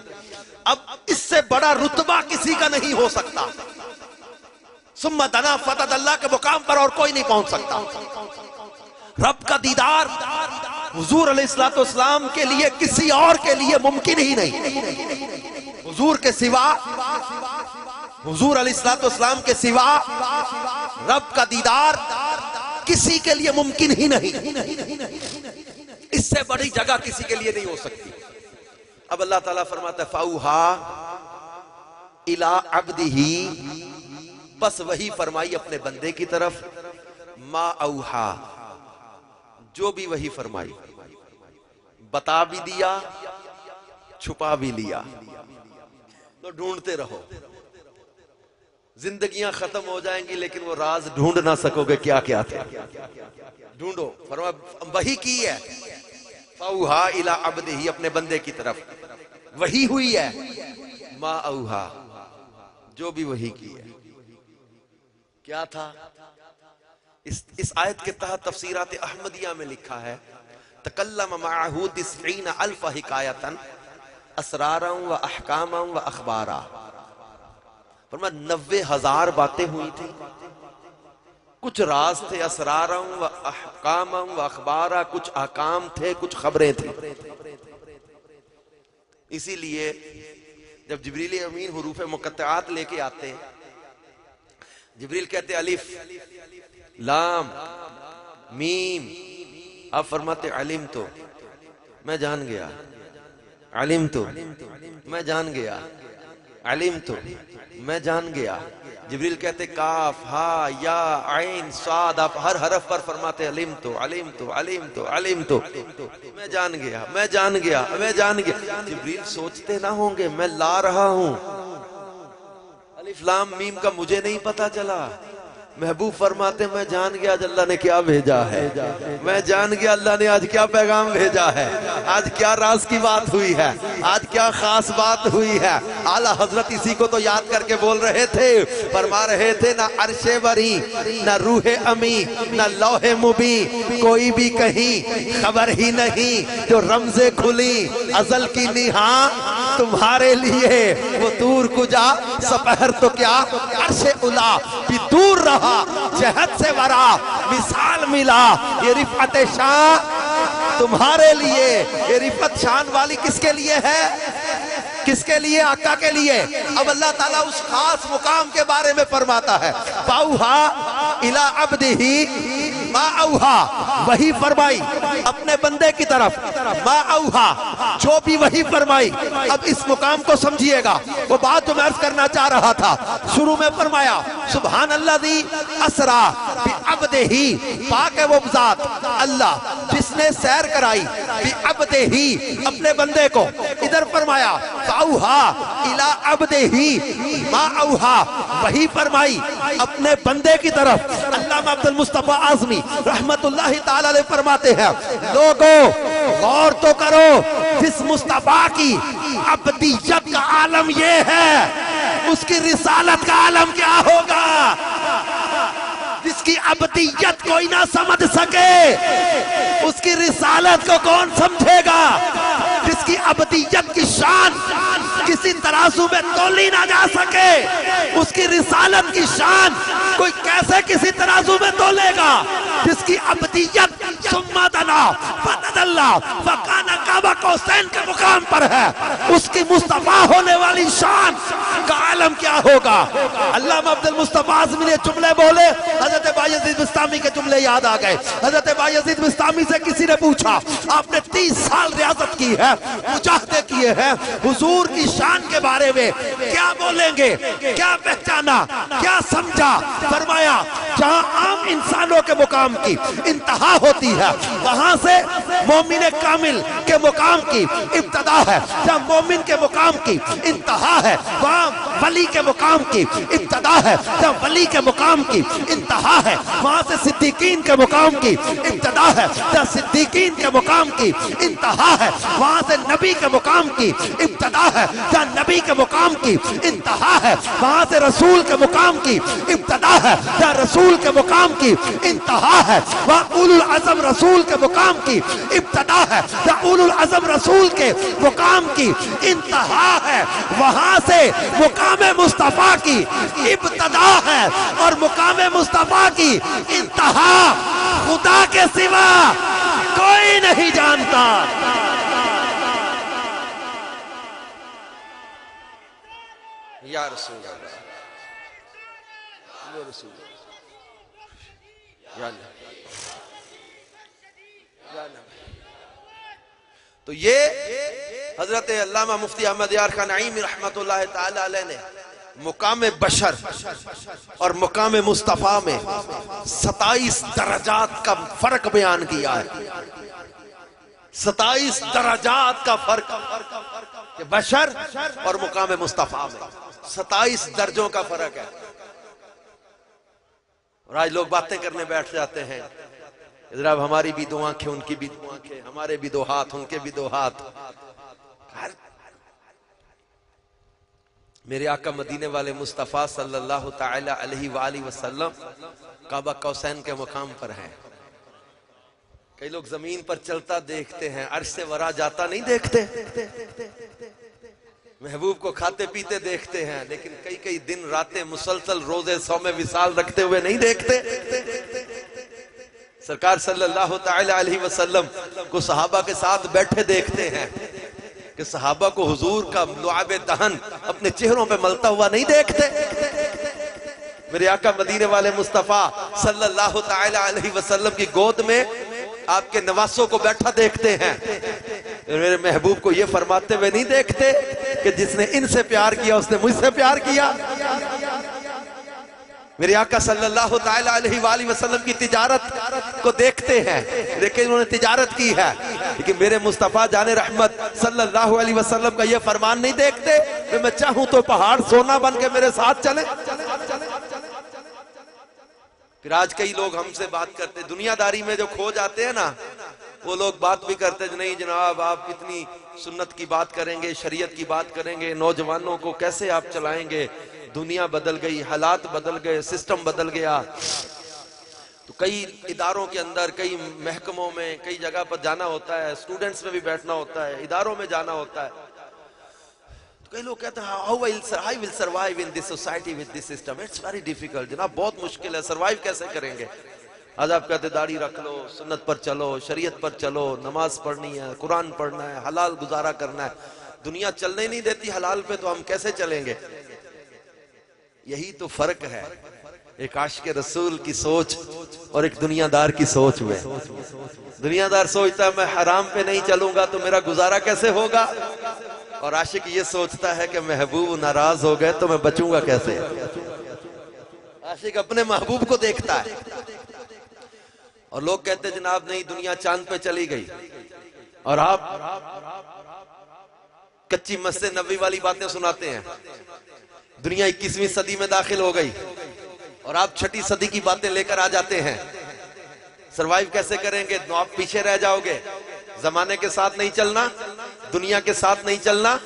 اب اس سے بڑا رتبہ کسی کا نہیں ہو سکتا، ثم دنا فتدلی کے مقام پر اور کوئی نہیں پہنچ سکتا۔ رب کا دیدار حضور علیہ السلام کے لیے کسی اور کے لیے ممکن ہی نہیں، حضور کے سوا، حضور علیہ السلام کے سوا رب کا دیدار کسی کے لیے ممکن ہی نہیں، اس سے بڑی جگہ کسی کے لیے نہیں ہو سکتی۔ اب اللہ تعالیٰ فرماتا ہے فَأَوْحَا إِلَىٰ عَبْدِهِ، بس وہی فرمائی اپنے بندے کی طرف، ما اوحا، جو بھی وہی فرمائی، بتا بھی دیا، چھپا بھی لیا، تو ڈھونڈتے رہو، زندگیاں ختم ہو جائیں گی لیکن وہ راز ڈھونڈ نہ سکو گے کیا کیا تھے، ڈھونڈو۔ فرمایا وہی کی ہے، فَأَوْحَا إِلَىٰ عَبْدِهِ، اپنے بندے کی طرف وہی ہوئی ہے، ما اوحا، جو بھی وہی کی ہے۔ کیا تھا؟ اس آیت کے تحت تفسیرات احمدیہ میں لکھا ہے تکلم معہ 90,000 حکایتاً اسراراً و احکاماً و اخباراً، فرمایا 90,000 باتیں ہوئی تھیں، کچھ راز تھے، اسراراً و احکاماً و اخباراً، کچھ احکام تھے، کچھ خبریں تھیں۔ اسی لیے جب جبریل امین حروف مقطعات لے کے آتے ہیں، جبریل کہتے الف لام میم، آپ فرماتے علم تو، میں جان گیا، علم تو، میں جان گیا، علم تو، میں جان گیا۔ جبریل کہتے کاف ہا یا عین صاد، آپ ہر حرف پر فرماتے علم تو، علم تو، علم تو، علم تو، میں جان گیا، میں جان گیا، میں جان گیا۔ جبریل سوچتے نہ ہوں گے میں لا رہا ہوں، الف لام میم کا مجھے نہیں پتا چلا، محبوب فرماتے میں جان گیا آج اللہ نے کیا بھیجا ہے، میں جان گیا اللہ نے آج کیا پیغام بھیجا ہے، آج کیا راز کی بات ہوئی ہے، آج کیا خاص بات ہوئی ہے۔ اعلیٰ حضرت اسی کو تو یاد کر کے بول رہے تھے، فرما رہے تھے نہ عرش بری، نہ روح امی، نہ لوح مبین، کوئی بھی کہیں خبر ہی نہیں، جو رمز کھلی ازل کی نہاں تمہارے لیے، وہ دور کجا سپہر تو کیا عرش الا بھی دور رہا، جہد سے ورا مثال ملا، یہ رفعت شان تمہارے لیے، یہ رفعت شان والی کس کے لیے ہے؟ کس کے لیے؟ آقا کے لیے۔ اب اللہ تعالیٰ اس خاص مقام کے بارے میں فرماتا ہے فَأَوْحَا إِلَىٰ عَبْدِهِ مَا أَوْحَا، وہی فرمائی اپنے بندے کی طرف، مَا أَوْحَا، جو بھی وہی فرمائی۔ اب اس مقام کو سمجھیے گا، وہ بات جو میں عرض کرنا چاہ رہا تھا، شروع میں فرمایا سبحان الذی اسرا بعبدہ، پاک ہے وہ ذات اللہ جس نے سیر کرائی بعبدہ، اپنے بندے کو، ادھر فرمایا فاوحا الی عبدہ ما اوحا، وہی فرمائی اپنے بندے کی طرف۔ علامہ عبد المصطفیٰ اعظمی رحمت اللہ تعالی علیہ فرماتے ہیں لوگوں غور تو کرو، جس مصطفیٰ کی عبدیت کا عالم یہ ہے، اس کی رسالت کا عالم کیا ہوگا؟ جس کی عبدیت کوئی نہ سمجھ سکے اس کی رسالت کو کون سمجھے گا؟ جس کی عبدیت کی شان کسی ترازو میں تولی نہ جا سکے اس کی رسالت کی شان کوئی کیسے کسی ترازو میں تولے گا؟ جس کی عبدیت ثم دنا فتدلی فکان قاب قوسین کے مقام پر ہے، اس کی مصطفیٰ ہونے والی شان کا عالم کیا ہوگا؟ علامہ عبد المصطفیٰ اعظمی نے جملے بولے، حضرت بایزید بستامی کے جملے یاد آ گئے۔ حضرت بایزید بستامی سے کسی نے پوچھا آپ نے 30 سال ریاضت کی ہے، مجاہدے کیے ہیں، حضور کی شان کے بارے میں کیا بولیں گے؟ کیا پہچانا؟ کیا سمجھا؟ فرمایا جہاں عام انسانوں کے مقام کی انتہا ہوتی ہے وہاں سے مومن کامل کے مقام کی ابتدا ہے، جہاں مومن کے مقام کی انتہا ہے وہاں ولی کے مقام کی ابتدا ہے، جہاں ولی کے مقام کی انتہا ہے وہاں سے صدیقین کے مقام کی ابتدا ہے، جہاں صدیقین کے مقام کی انتہا ہے وہاں سے نبی کے مقام کی ابتدا ہے، جہاں نبی کے مقام کی انتہا ہے وہاں سے رسول کے مقام کی ابتدا ہے، جہاں رسول کے مقام کی انتہا ہے وہاں اولو العزم رسول کے مقام کی ابتدا ہے، جہاں اولو العزم رسول کے مقام کی انتہا ہے وہاں سے مقام مصطفیٰ کی ابتدا ہے، اور مقام مصطفیٰ کی انتہا خدا کے سوا کوئی نہیں جانتا۔ یا رسول اللہ، یا رسول اللہ، یا اللہ، یا نبی۔ تو یہ حضرت علامہ مفتی احمد یار خان نعیمی رحمت اللہ تعالی علیہ نے مقام بشر اور مقام مصطفیٰ میں 27 درجات کا فرق بیان کیا ہے۔ 27 درجات کا فرق کہ بشر اور مقام مصطفیٰ میں 27 درجوں کا فرق ہے۔ اور آج لوگ باتیں کرنے بیٹھ جاتے ہیں، اب ہماری بھی 2 آنکھیں ان کی بھی 2 آنکھیں، ہمارے بھی 2 ہاتھ ان کے بھی 2 ہاتھ۔ میرے آقا مدینے والے مصطفیٰ صلی اللہ تعالی علیہ وآلہ وسلم کعبہ قوسین کے مقام پر ہیں۔ کئی لوگ زمین پر چلتا دیکھتے ہیں، عرش سے ورا جاتا نہیں دیکھتے، محبوب کو کھاتے پیتے دیکھتے ہیں، لیکن کئی دن راتیں مسلسل روزے صوم وصال رکھتے ہوئے نہیں دیکھتے۔ سرکار صلی اللہ تعالی علیہ وسلم کو صحابہ کے ساتھ بیٹھے دیکھتے ہیں کہ صحابہ کو حضور کا لعاب دہن اپنے چہروں پہ ملتا ہوا نہیں دیکھتے۔ میرے آقا مدینے والے مصطفیٰ صلی اللہ تعالی علیہ وسلم کی گود میں آپ کے نواسوں کو بیٹھا دیکھتے ہیں، میرے محبوب کو یہ فرماتے ہوئے نہیں دیکھتے کہ جس نے ان سے پیار کیا اس نے مجھ سے پیار کیا۔ میرے آقا صلی اللہ تعالی علیہ وآلہ وسلم کی تجارت کو دیکھتے ہیں، لیکن انہوں نے تجارت کی ہے، لیکن میرے مصطفیٰ جان رحمت صلی اللہ علیہ وسلم کا یہ فرمان نہیں دیکھتے کہ میں چاہوں تو پہاڑ سونا بن کے میرے ساتھ چلے۔ پھر آج کئی لوگ ہم سے بات کرتے، دنیا داری میں جو کھو جاتے ہیں نا، وہ لوگ بات بھی کرتے نہیں جناب آپ اتنی سنت کی بات کریں گے، شریعت کی بات کریں گے، نوجوانوں کو کیسے آپ چلائیں گے؟ دنیا بدل گئی، حالات بدل گئے، سسٹم بدل گیا۔ تو کئی اداروں کے اندر، کئی محکموں میں، کئی جگہ پر جانا ہوتا ہے، اسٹوڈنٹس میں بھی بیٹھنا ہوتا ہے، اداروں میں جانا ہوتا ہے، تو کئی لوگ کہتے ہیں how I will survive in this society with this system. It's very difficult. جناب بہت مشکل ہے، سروائیو کیسے کریں گے؟ آج آپ کہتے داڑھی رکھ لو، سنت پر چلو، شریعت پر چلو، نماز پڑھنی ہے، قرآن پڑھنا ہے، حلال گزارا کرنا ہے، دنیا چلنے نہیں دیتی حلال پہ، تو ہم کیسے چلیں گے؟ یہی تو فرق ہے ایک عاشق رسول کی سوچ اور ایک دنیا دار کی سوچ میں۔ دنیا دار سوچتا ہے میں حرام پہ نہیں چلوں گا تو میرا گزارا کیسے ہوگا، اور عاشق یہ سوچتا ہے کہ محبوب ناراض ہو گئے تو میں بچوں گا کیسے۔ عاشق اپنے محبوب کو دیکھتا ہے، اور لوگ کہتے ہیں جناب نہیں دنیا چاند پہ چلی گئی، اور آپ کچی مسجد نبوی والی باتیں سناتے ہیں. دنیا 21ویں صدی میں داخل ہو گئی اور آپ 6 صدی کی باتیں لے کر آ جاتے ہیں. سروائیو کیسے کریں گے؟ آپ پیچھے رہ جاؤ گے. زمانے کے ساتھ نہیں چلنا, دنیا کے ساتھ نہیں چلنا,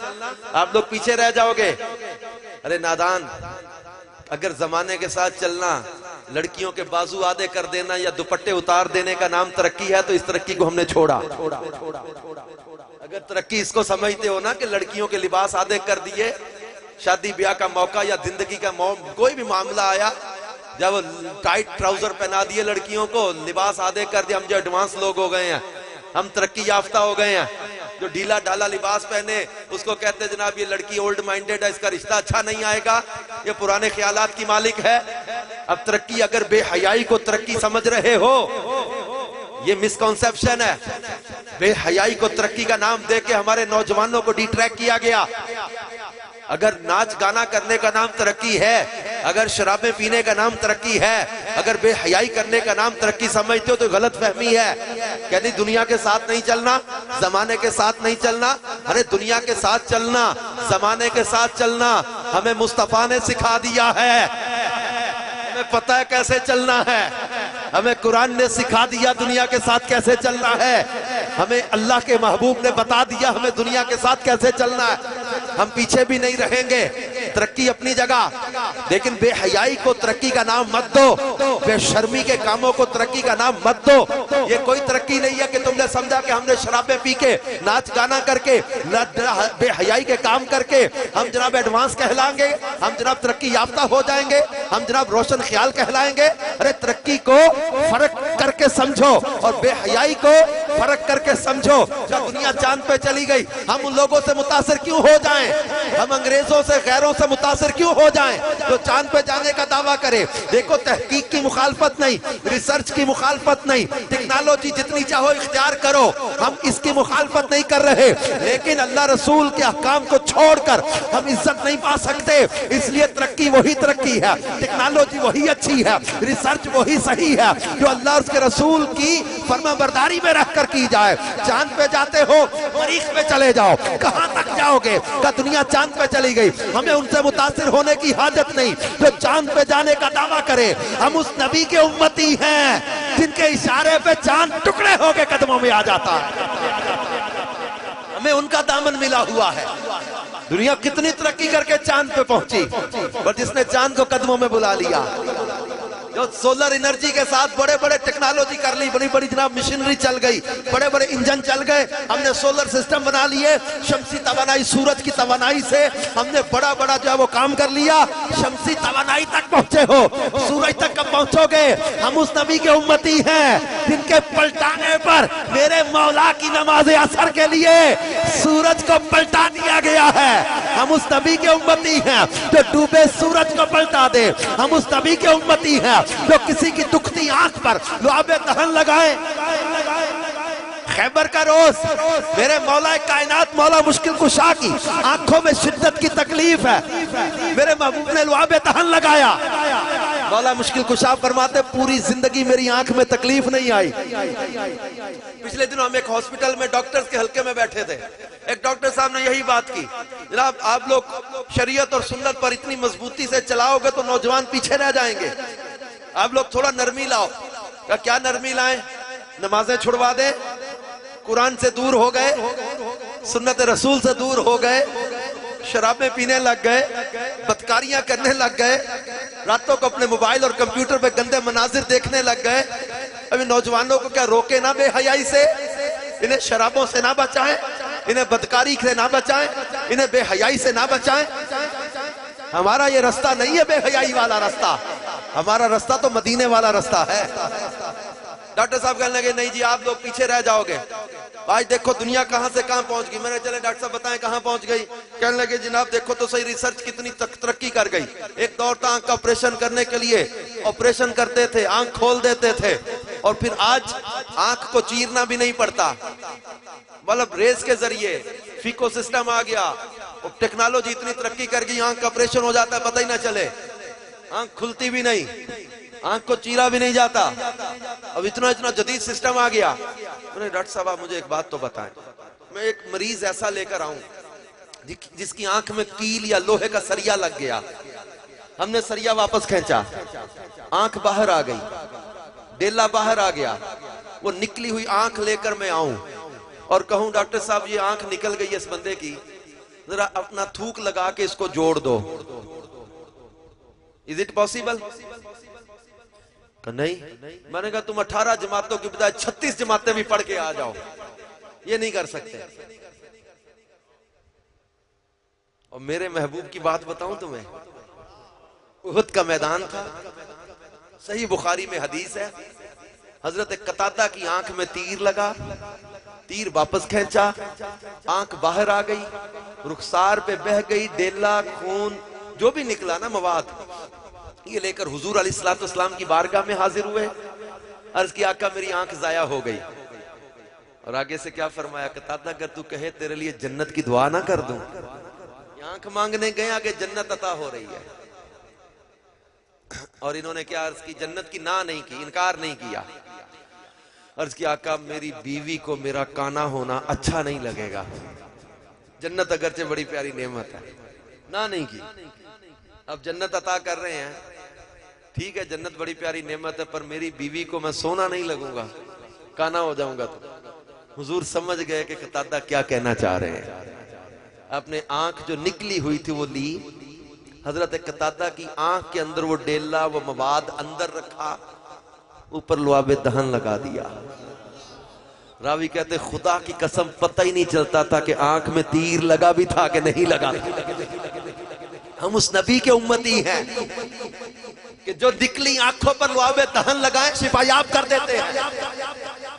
آپ لوگ پیچھے رہ جاؤ گے. ارے نادان, اگر زمانے کے ساتھ چلنا, لڑکیوں کے بازو آدھے کر دینا یا دوپٹے اتار دینے کا نام ترقی ہے تو اس ترقی کو ہم نے چھوڑا. اگر ترقی اس کو سمجھتے ہو نا کہ لڑکیوں کے لباس آدھے کر دیے, شادی بیاہ کا موقع یا زندگی کا کوئی بھی معاملہ آیا, جب ٹائٹ ٹراؤزر پہنا دیے لڑکیوں کو, لباس آدھے کر دیا, ہم جو ایڈوانس لوگ ہو گئے ہیں, ہم ترقی یافتہ ہو گئے ہیں. جو ڈھیلا ڈھالا لباس پہنے اس کو کہتے جناب یہ لڑکی اولڈ مائنڈیڈ ہے, اس کا رشتہ اچھا نہیں آئے گا, یہ پرانے خیالات کی مالک ہے. اب ترقی, اگر بے حیائی کو ترقی سمجھ رہے ہو, یہ مسکنسیپشن ہے. بے حیائی کو ترقی کا نام دے کے ہمارے نوجوانوں کو ڈی ٹریک کیا گیا. اگر ناچ گانا کرنے کا نام ترقی ہے, اگر شرابیں پینے کا نام ترقی ہے, اگر بے حیائی کرنے کا نام ترقی سمجھتے ہو تو غلط فہمی ہے. کہتے دنیا کے ساتھ نہیں چلنا, زمانے کے ساتھ نہیں چلنا. ارے دنیا کے ساتھ چلنا, زمانے کے ساتھ چلنا ہمیں مصطفیٰ نے سکھا دیا ہے. ہمیں پتہ ہے کیسے چلنا ہے, ہمیں قرآن نے سکھا دیا دنیا کے ساتھ کیسے چلنا ہے. ہمیں اللہ کے محبوب نے بتا دیا ہمیں دنیا کے ساتھ کیسے چلنا ہے. ہم پیچھے بھی نہیں رہیں گے. ترقی اپنی جگہ, لیکن بے حیائی کو ترقی کا نام مت دو, بے شرمی کے کاموں کو ترقی کا نام مت دو. یہ کوئی ترقی نہیں ہے کہ تم نے سمجھا کہ ہم نے شرابیں پی کے, ناچ گانا کر کے, بے حیائی کے کام کر کے ہم جناب ایڈوانس کہلائیں گے, ہم جناب ترقی یافتہ ہو جائیں گے, ہم جناب روشن خیال کہلائیں گے. ارے ترقی کو فرق کر کے سمجھو اور بے حیائی کو فرق کر کے سمجھو. جب دنیا چاند پہ چلی گئی, ہم ان لوگوں سے متاثر کیوں ہو جائیں, ہم انگریزوں سے غیروں سے متاثر کیوں ہو جائیں جو چاند پہ جانے کا دعویٰ کرے. دیکھو تحقیق کی مخالفت نہیں, ریسرچ کی مخالفت نہیں, ٹیکنالوجی جتنی چاہو اختیار کرو, ہم اس کی مخالفت نہیں کر رہے, لیکن اللہ رسول کے احکام کو چھوڑ کر ہم عزت نہیں پا سکتے. اس لیے ترقی وہی ترقی ہے, ٹیکنالوجی وہی اچھی ہے, ریسرچ وہی صحیح ہے جو اللہ اور اس کے رسول کی فرما برداری میں رہ کر کی جائے. چاند پہ جاتے ہو, مریخ پہ چلے جاؤ, کہاں تک جاؤ گے؟ کہ دنیا چاند پہ چلی گئی, ہمیں ان سے متاثر ہونے کی حاجت نہیں جو چاند پہ جانے کا دعویٰ کرے. ہم اس نبی کے امتی ہیں جن کے اشارے پہ چاند ٹکڑے ہو کے قدموں میں آ جاتا ہے. ہمیں ان کا دامن ملا ہوا ہے. دنیا کتنی ترقی کر کے چاند پہ پہنچی, اور جس نے چاند کو قدموں میں بلا لیا, جو سولر انرجی کے ساتھ بڑے بڑے ٹیکنالوجی کر لی, بڑی بڑی جناب مشینری چل گئی, بڑے بڑے انجن چل گئے, ہم نے سولر سسٹم بنا لیے, شمسی توانائی, سورج کی توانائی سے ہم نے بڑا بڑا جو ہے وہ کام کر لیا. شمسی توانائی تک پہنچے ہو, سورج تک کب پہنچو گے؟ ہم اس نبی کے امتی ہیں جن کے پلٹانے پر میرے مولا کی نماز عصر کے لیے سورج کو پلٹا دیا گیا ہے. ہم اس نبی کے امتی ہیں جو ڈوبے سورج کو پلٹا دے. ہم اس نبی کے امتی ہیں جو کسی کی دکھتی آنکھ پر لعاب دہن لگائے. خیبر کا روز میرے مولا کائنات مولا مشکل کشا کی آنکھوں میں شدت کی تکلیف ہے, میرے محبوب نے لعاب دہن لگایا. مولا مشکل کشا فرماتے پوری زندگی میری آنکھ میں تکلیف نہیں آئی. پچھلے دنوں ہم ایک ہاسپٹل میں ڈاکٹرز کے حلقے میں بیٹھے تھے, ایک ڈاکٹر صاحب نے یہی بات کی, جناب آپ لوگ شریعت اور سنت پر اتنی مضبوطی سے چلاؤ گے تو نوجوان پیچھے رہ جائیں گے, آپ لوگ تھوڑا نرمی لاؤ. کیا نرمی لائیں؟ نمازیں چھڑوا دیں, قرآن سے دور ہو گئے, سنت رسول سے دور ہو گئے, شرابیں پینے لگ گئے, بدکاریاں کرنے لگ گئے, راتوں کو اپنے موبائل اور کمپیوٹر پہ گندے مناظر دیکھنے لگ گئے. ابھی نوجوانوں کو کیا روکے نہ بے حیائی سے؟ انہیں شرابوں سے نہ بچائیں, انہیں بدکاری سے نہ بچائیں, انہیں بے حیائی سے نہ بچائیں. ہمارا یہ رستہ نہیں ہے بے حیائی والا رستہ, ہمارا رستہ تو مدینے والا رستہ ہے. ڈاکٹر صاحب کہنے لگے نہیں جی آپ لوگ پیچھے رہ جاؤ گے. آج دیکھو دنیا کہاں سے کہاں پہنچ گئی. میں نے چلے ڈاکٹر صاحب بتائیں کہاں پہنچ گئی. کہنے لگے جناب دیکھو تو صحیح ریسرچ کتنی ترقی کر گئی. ایک دور تھا آنکھ کا آپریشن کرنے کے لیے آپریشن کرتے تھے, آنکھ کھول دیتے تھے, اور پھر آج آنکھ کو چیرنا بھی نہیں پڑتا, مطلب ریز کے ذریعے فیکو سسٹم آ گیا, اور ٹیکنالوجی اتنی ترقی کر گئی آنکھ کا آپریشن ہو جاتا ہے پتہ ہی نہ چلے, آنکھ کھلتی بھی نہیں, آنکھ کو چیرا بھی نہیں جاتا. اب اتنا جدید سسٹم آ گیا. ڈاکٹر صاحب آپ مجھے ایک بات تو بتائیں, میں ایک مریض ایسا لے کر آؤں جس کی آنکھ میں کیل یا لوہے کا سریا لگ گیا، ہم نے سریا واپس کھینچا، آنکھ باہر آ گئی، ڈیلا باہر آ گیا، وہ نکلی ہوئی آنکھ لے کر میں آؤں اور کہوں ڈاکٹر صاحب یہ آنکھ نکل گئی اس بندے کی، ذرا اپنا تھوک لگا کے اس کو جوڑ دو، is it possible؟ کہ نہیں، میں نے کہا تم 18 جماعتوں کی بجائے 36 جماعتیں بھی پڑھ کے آ جاؤ، یہ نہیں کر سکتے۔ اور میرے محبوب کی بات بتاؤں تمہیں، احد کا میدان تھا، صحیح بخاری میں حدیث ہے، حضرت قتادہ کی آنکھ میں تیر لگا، تیر واپس کھینچا، آنکھ باہر آ گئی، رخسار پہ بہہ گئی، ڈیلا، خون جو بھی نکلا نا مواد، یہ لے کر حضور علیہ السلام کی بارگاہ میں حاضر ہوئے، عرض کی آقا میری آنکھ ضائع ہو گئی، اور آگے سے کیا فرمایا، قتادہ اگر تو کہے تیرے لیے جنت کی دعا نہ کر دوں، آنکھ مانگنے گئے آگے جنت عطا ہو رہی ہے، اور انہوں نے کیا عرض کی، جنت کی نہ نہیں کی، انکار نہیں کیا، عرض کی آقا میری بیوی کو میرا کانا ہونا اچھا نہیں لگے گا، جنت اگرچہ بڑی پیاری نعمت ہے، نہ نہیں کی، اب جنت عطا کر رہے ہیں، ٹھیک ہے جنت بڑی پیاری نعمت ہے، پر میری بیوی کو میں سونا نہیں لگوں گا، کانا ہو جاؤں گا، تو حضور سمجھ گئے کہ قتادہ کیا کہنا چاہ رہے ہیں، اپنے آنکھ جو نکلی ہوئی تھی وہ لی، حضرت قتادہ کی آنکھ کے اندر وہ ڈیلا، وہ مواد اندر رکھا، اوپر لعاب دہن لگا دیا، راوی کہتے خدا کی قسم پتہ ہی نہیں چلتا تھا کہ آنکھ میں تیر لگا بھی تھا کہ نہیں لگا تھا، ہم اس نبی کے امتی ہیں کہ جو نکلی آنکھوں پر لعاب دہن لگائیں شفا یاب کر دیتے ہیں۔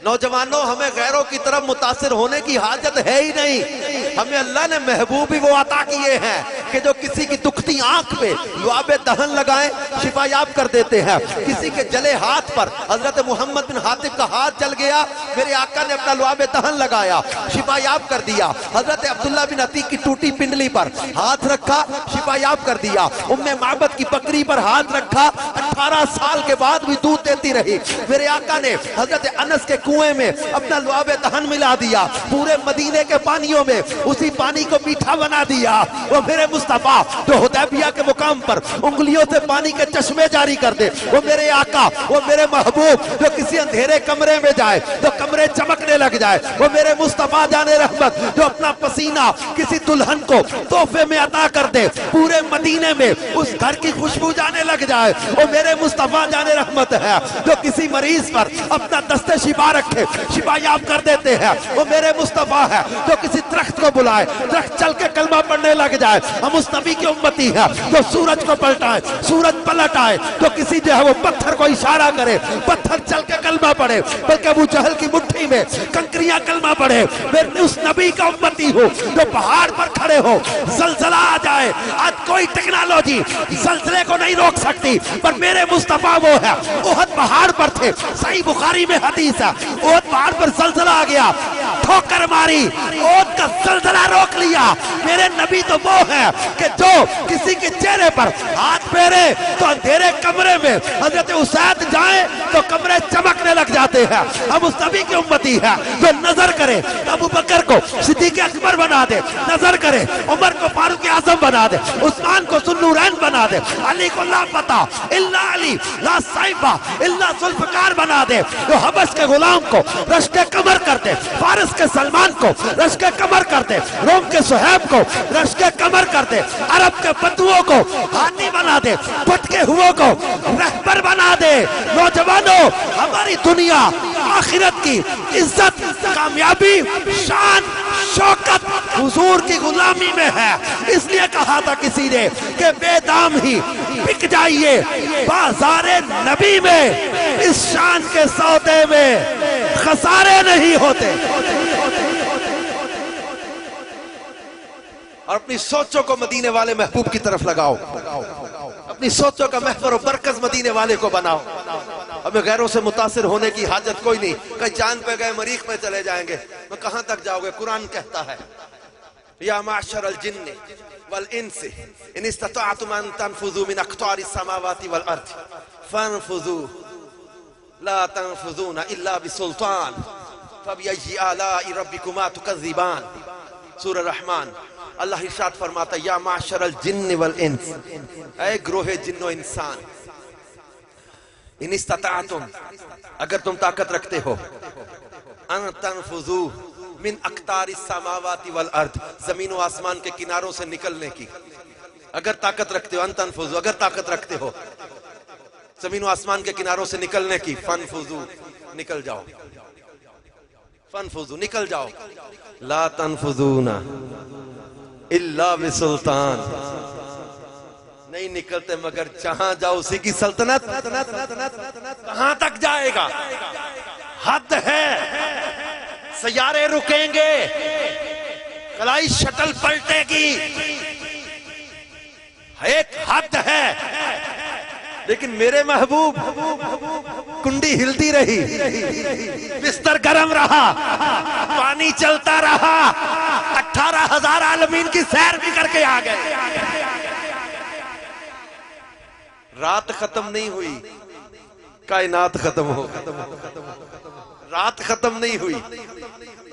نوجوانوں ہمیں غیروں کی طرف متاثر ہونے کی حاجت ہے ہی نہیں، ہمیں اللہ نے محبوب ہی وہ عطا کیے ہیں کہ جو کسی کی دکھتی آنکھ پہ لعاب دہن لگائیں شفا یاب کر دیتے ہیں۔ کسی کے جلے ہاتھ پر حضرت محمد بن حاتب کا ہاتھ جل گیا، میرے آقا نے اپنا لعاب دہن لگایا، شفا یاب کر دیا۔ حضرت عبداللہ بن عتیق کی ٹوٹی پنڈلی پر ہاتھ رکھا، شفا یاب کر دیا۔ ام معبد کی بکری پر ہاتھ رکھا، 18 سال کے بعد بھی دودھ دیتی رہی۔ میرے آقا نے حضرت انس کے کنویں میں اپنا لعاب دہن ملا دیا، پورے مدینے کے پانیوں میں اسی پانی کو میٹھا بنا دیا۔ وہ میرے مصطفیٰ جو حدیبیہ کے مقام پر انگلیوں سے پانی کے چشمے جاری کر دے، وہ میرے آقا، وہ میرے محبوب جو کسی اندھیرے کمرے میں جائے تو کمرے چمکنے لگ جائے، وہ میرے مصطفیٰ جان رحمت جو اپنا پسینہ کسی دلہن کو تحفے میں عطا کر دے، پورے مدینے میں اس گھر کی خوشبو جانے لگ جائے، وہ میرے مصطفیٰ جان رحمت ہے جو کسی مریض پر اپنا دست شفا رکھے، شفا یاب کر دیتے ہیں۔ وہ میرے مصطفیٰ ہے جو کسی درخت کو بلائے، درخت چل کے کلمہ پڑھنے لگ جائے۔ ہم اس نبی کی امتی ہے جو سورج کو پلٹائے، سورج پلٹ آئے، جو کسی جو ہے وہ پتھر کو اشارہ کرے، پتھر چل کے کلمہ پڑھے، بلکہ ابو جہل کی مٹھی میں کنکریاں کلمہ پڑھے۔ میں اس نبی کا امتی ہوں جو پہاڑ پر کھڑے ہو، زلزلہ آ جائے، آج کوئی ٹیکنالوجی زلزلے کو نہیں روک سکتی، پر میرے مصطفیٰ وہ ہے۔ احد پہاڑ پر تھے، صحیح بخاری میں حدیث ہے، احد پہاڑ پر زلزلہ آ گیا، ٹھوکر ماری، احد کا زلزلہ روک لیا۔ میرے نبی تو وہ ہے کہ جو کسی کے چہرے پر ہاتھ پھیرے تو اندھیرے کمرے میں حضرت اسید جائیں تو کمرے چمکنے لگ جاتے ہیں۔ ہم اس نبی کی امتی ہے جو نظر کرے ابو بکر کو صدیق اکبر بنا دے، نظر کرے عمر کو فاروق اعظم بنا دے، عثمان کو ذوالنورین بنا دے، علی کو لا پتہ الا علی، لا صیبہ الا ذوالفقار بنا دے، جو حبش کے غلام کو رشک کمر کر دے، فارس کے سلمان کو رشک کمر کر دے، روم کے صہیب کو رشک کمر کر دے، عرب کے بدوؤں کو حانی بنا دے، بھٹکے ہوئے کو رہبر بنا دے۔ نوجوانوں ہماری دنیا آخرت کی عزت، کامیابی، شان، شوکت حضور کی غلامی میں ہے۔ اس لیے کہا تھا کسی نے کہ بے دام ہی بک جائیے بازار نبی میں، اس شان کے سودے میں خسارے نہیں ہوتے۔ اور اپنی سوچوں کو مدینے والے محبوب کی طرف لگاؤ، اپنی سوچوں کا محور و مرکز مدینے والے کو بناؤ۔ ہمیں غیروں سے متاثر ہونے کی حاجت کوئی نہیں، کہیں چاند پہ گئے مریخ میں چلے جائیں گے، میں کہاں تک جاؤ گے؟ قرآن کہتا ہے یا معشر الجن والانس ان استطعتم ان تنفذوا من اقطار السماوات والارض فانفذوا لا تنفذون الا بسلطان فبأي آلاء ربكما تكذبان۔ سورہ رحمان۔ اللہ ارشاد فرماتا یا معشر الجن والانس، اے گروہ جن و انسان، ان استطاعتم، اگر تم طاقت رکھتے ہو، ان تنفذوا من اقطار السماوات والارض، زمین و آسمان کے کناروں سے نکلنے کی، اگر طاقت رکھتے ہو، ان تنفذوا، اگر طاقت رکھتے ہو زمین و آسمان کے کناروں سے نکلنے کی، فانفذوا، نکل جاؤ، فانفذوا، نکل جاؤ، لا تنفذون الا بسلطان، نہیں نکلتے مگر جہاں جاؤ اسی کی سلطنت، کہاں تک جائے گا؟ حد ہے، سیارے رکیں گے، خلائی شٹل پلٹے گی، ایک حد ہے، لیکن میرے محبوب کنڈی ہلتی رہی، بستر گرم رہا، پانی چلتا رہا، 18,000 عالمین کی سیر بھی کر کے آ گئے، رات ختم نہیں ہوئی، کائنات ختم ہو گئی، رات ختم نہیں ہوئی،